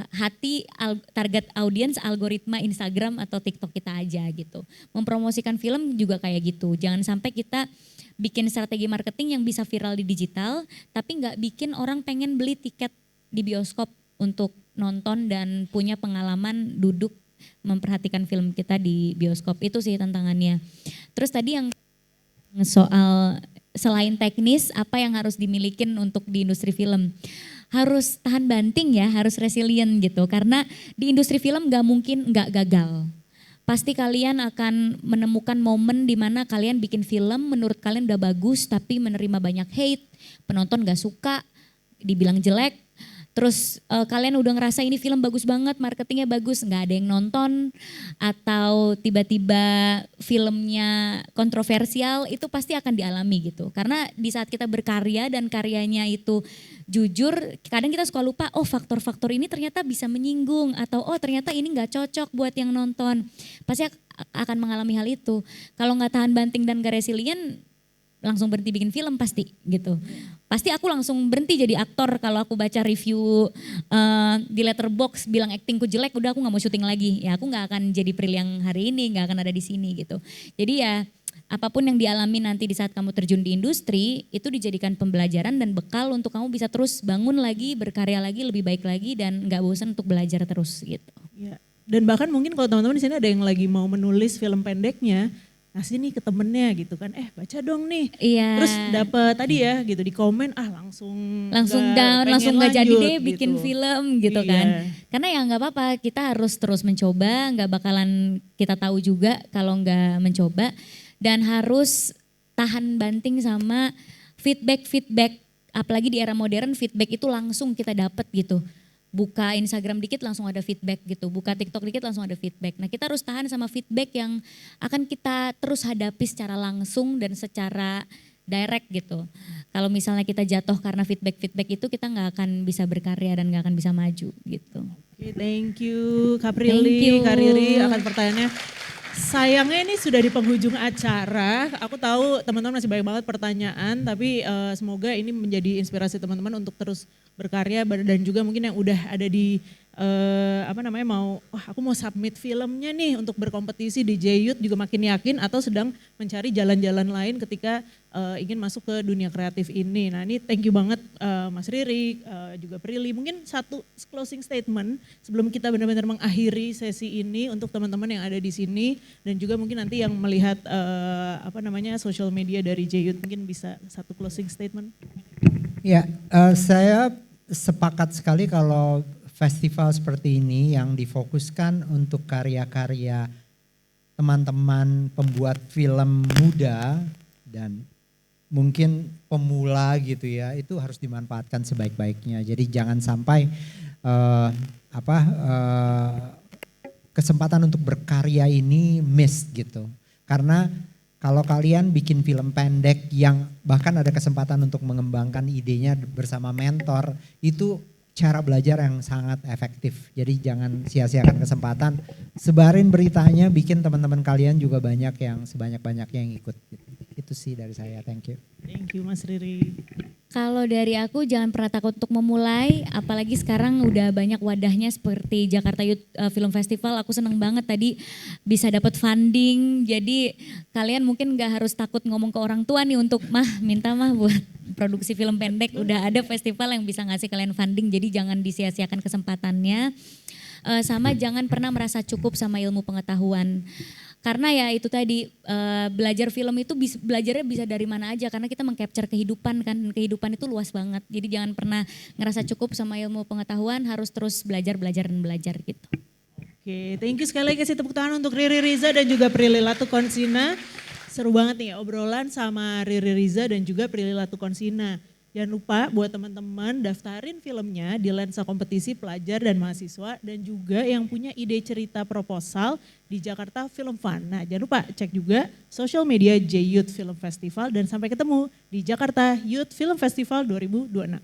hati target audiens algoritma Instagram atau TikTok kita aja, gitu. Mempromosikan film juga kayak gitu, jangan sampai kita bikin strategi marketing yang bisa viral di digital, tapi nggak bikin orang pengen beli tiket di bioskop untuk nonton dan punya pengalaman duduk memperhatikan film kita di bioskop. Itu sih tantangannya. Terus tadi yang soal selain teknis, apa yang harus dimilikin untuk di industri film? Harus tahan banting ya, harus resilient gitu. Karena di industri film nggak mungkin nggak gagal. Pasti kalian akan menemukan momen di mana kalian bikin film menurut kalian udah bagus tapi menerima banyak hate, penonton gak suka, dibilang jelek. Terus kalian udah ngerasa ini film bagus banget, marketingnya bagus, gak ada yang nonton. Atau tiba-tiba filmnya kontroversial, itu pasti akan dialami gitu. Karena di saat kita berkarya dan karyanya itu jujur, kadang kita suka lupa, oh faktor-faktor ini ternyata bisa menyinggung. Atau oh ternyata ini gak cocok buat yang nonton. Pasti akan mengalami hal itu. Kalau gak tahan banting dan gak resilient, langsung berhenti bikin film pasti gitu. Pasti aku langsung berhenti jadi aktor kalau aku baca review di Letterboxd bilang aktingku jelek, udah aku nggak mau syuting lagi. Ya aku nggak akan jadi Pril yang hari ini, nggak akan ada di sini gitu. Jadi ya apapun yang dialami nanti di saat kamu terjun di industri itu dijadikan pembelajaran dan bekal untuk kamu bisa terus bangun lagi, berkarya lagi, lebih baik lagi dan nggak bosan untuk belajar terus gitu. Ya. Dan bahkan mungkin kalau teman-teman di sini ada yang lagi mau menulis film pendeknya, kasih nih ke temennya gitu kan, baca dong nih. Iya. Terus dapat tadi ya gitu di komen, langsung down, langsung gak jadi deh bikin gitu. film gitu kan. Karena ya gak apa-apa, kita harus terus mencoba, gak bakalan kita tahu juga kalau gak mencoba. Dan harus tahan banting sama feedback, apalagi di era modern feedback itu langsung kita dapat gitu. Buka Instagram dikit langsung ada feedback gitu, buka TikTok dikit langsung ada feedback. Nah kita harus tahan sama feedback yang akan kita terus hadapi secara langsung dan secara direct gitu. Kalau misalnya kita jatuh karena feedback itu kita nggak akan bisa berkarya dan nggak akan bisa maju gitu. Oke, thank you Kak Prilly, Kak Riri akan pertanyaannya. Sayangnya ini sudah di penghujung acara, aku tahu teman-teman masih banyak banget pertanyaan, tapi semoga ini menjadi inspirasi teman-teman untuk terus berkarya dan juga mungkin yang udah ada di aku mau submit filmnya nih untuk berkompetisi di J-Youth juga makin yakin atau sedang mencari jalan-jalan lain ketika ingin masuk ke dunia kreatif ini. Nah ini thank you banget Mas Riri, juga Prilly. Mungkin satu closing statement sebelum kita benar-benar mengakhiri sesi ini untuk teman-teman yang ada di sini dan juga mungkin nanti yang melihat social media dari J-Youth mungkin bisa satu closing statement. Ya, saya sepakat sekali kalau festival seperti ini yang difokuskan untuk karya-karya teman-teman pembuat film muda dan mungkin pemula gitu ya, itu harus dimanfaatkan sebaik-baiknya. Jadi jangan sampai kesempatan untuk berkarya ini miss gitu. Karena kalau kalian bikin film pendek yang bahkan ada kesempatan untuk mengembangkan idenya bersama mentor, itu cara belajar yang sangat efektif. Jadi jangan sia-siakan kesempatan. Sebarin beritanya, bikin teman-teman kalian juga banyak yang sebanyak-banyaknya yang ikut. Itu sih dari saya, thank you. Thank you Mas Riri. Kalau dari aku jangan pernah takut untuk memulai, apalagi sekarang udah banyak wadahnya seperti Jakarta Youth Film Festival. Aku seneng banget tadi bisa dapat funding. Jadi kalian mungkin nggak harus takut ngomong ke orang tua nih untuk minta buat produksi film pendek. Udah ada festival yang bisa ngasih kalian funding. Jadi jangan disia-siakan kesempatannya. Sama jangan pernah merasa cukup sama ilmu pengetahuan. Karena ya itu tadi belajar film itu belajarnya bisa dari mana aja karena kita mengcapture kehidupan kan, kehidupan itu luas banget. Jadi jangan pernah ngerasa cukup sama ilmu pengetahuan, harus terus belajar gitu. Oke, thank you sekali lagi, kasih tepuk tangan untuk Riri Riza dan juga Prilly Latukonsina. Seru banget nih obrolan sama Riri Riza dan juga Prilly Latukonsina. Jangan lupa buat teman-teman daftarin filmnya di Lensa Kompetisi Pelajar dan Mahasiswa dan juga yang punya ide cerita proposal di Jakarta Film Fun. Nah jangan lupa cek juga sosial media J-Youth Film Festival dan sampai ketemu di Jakarta Youth Film Festival 2026.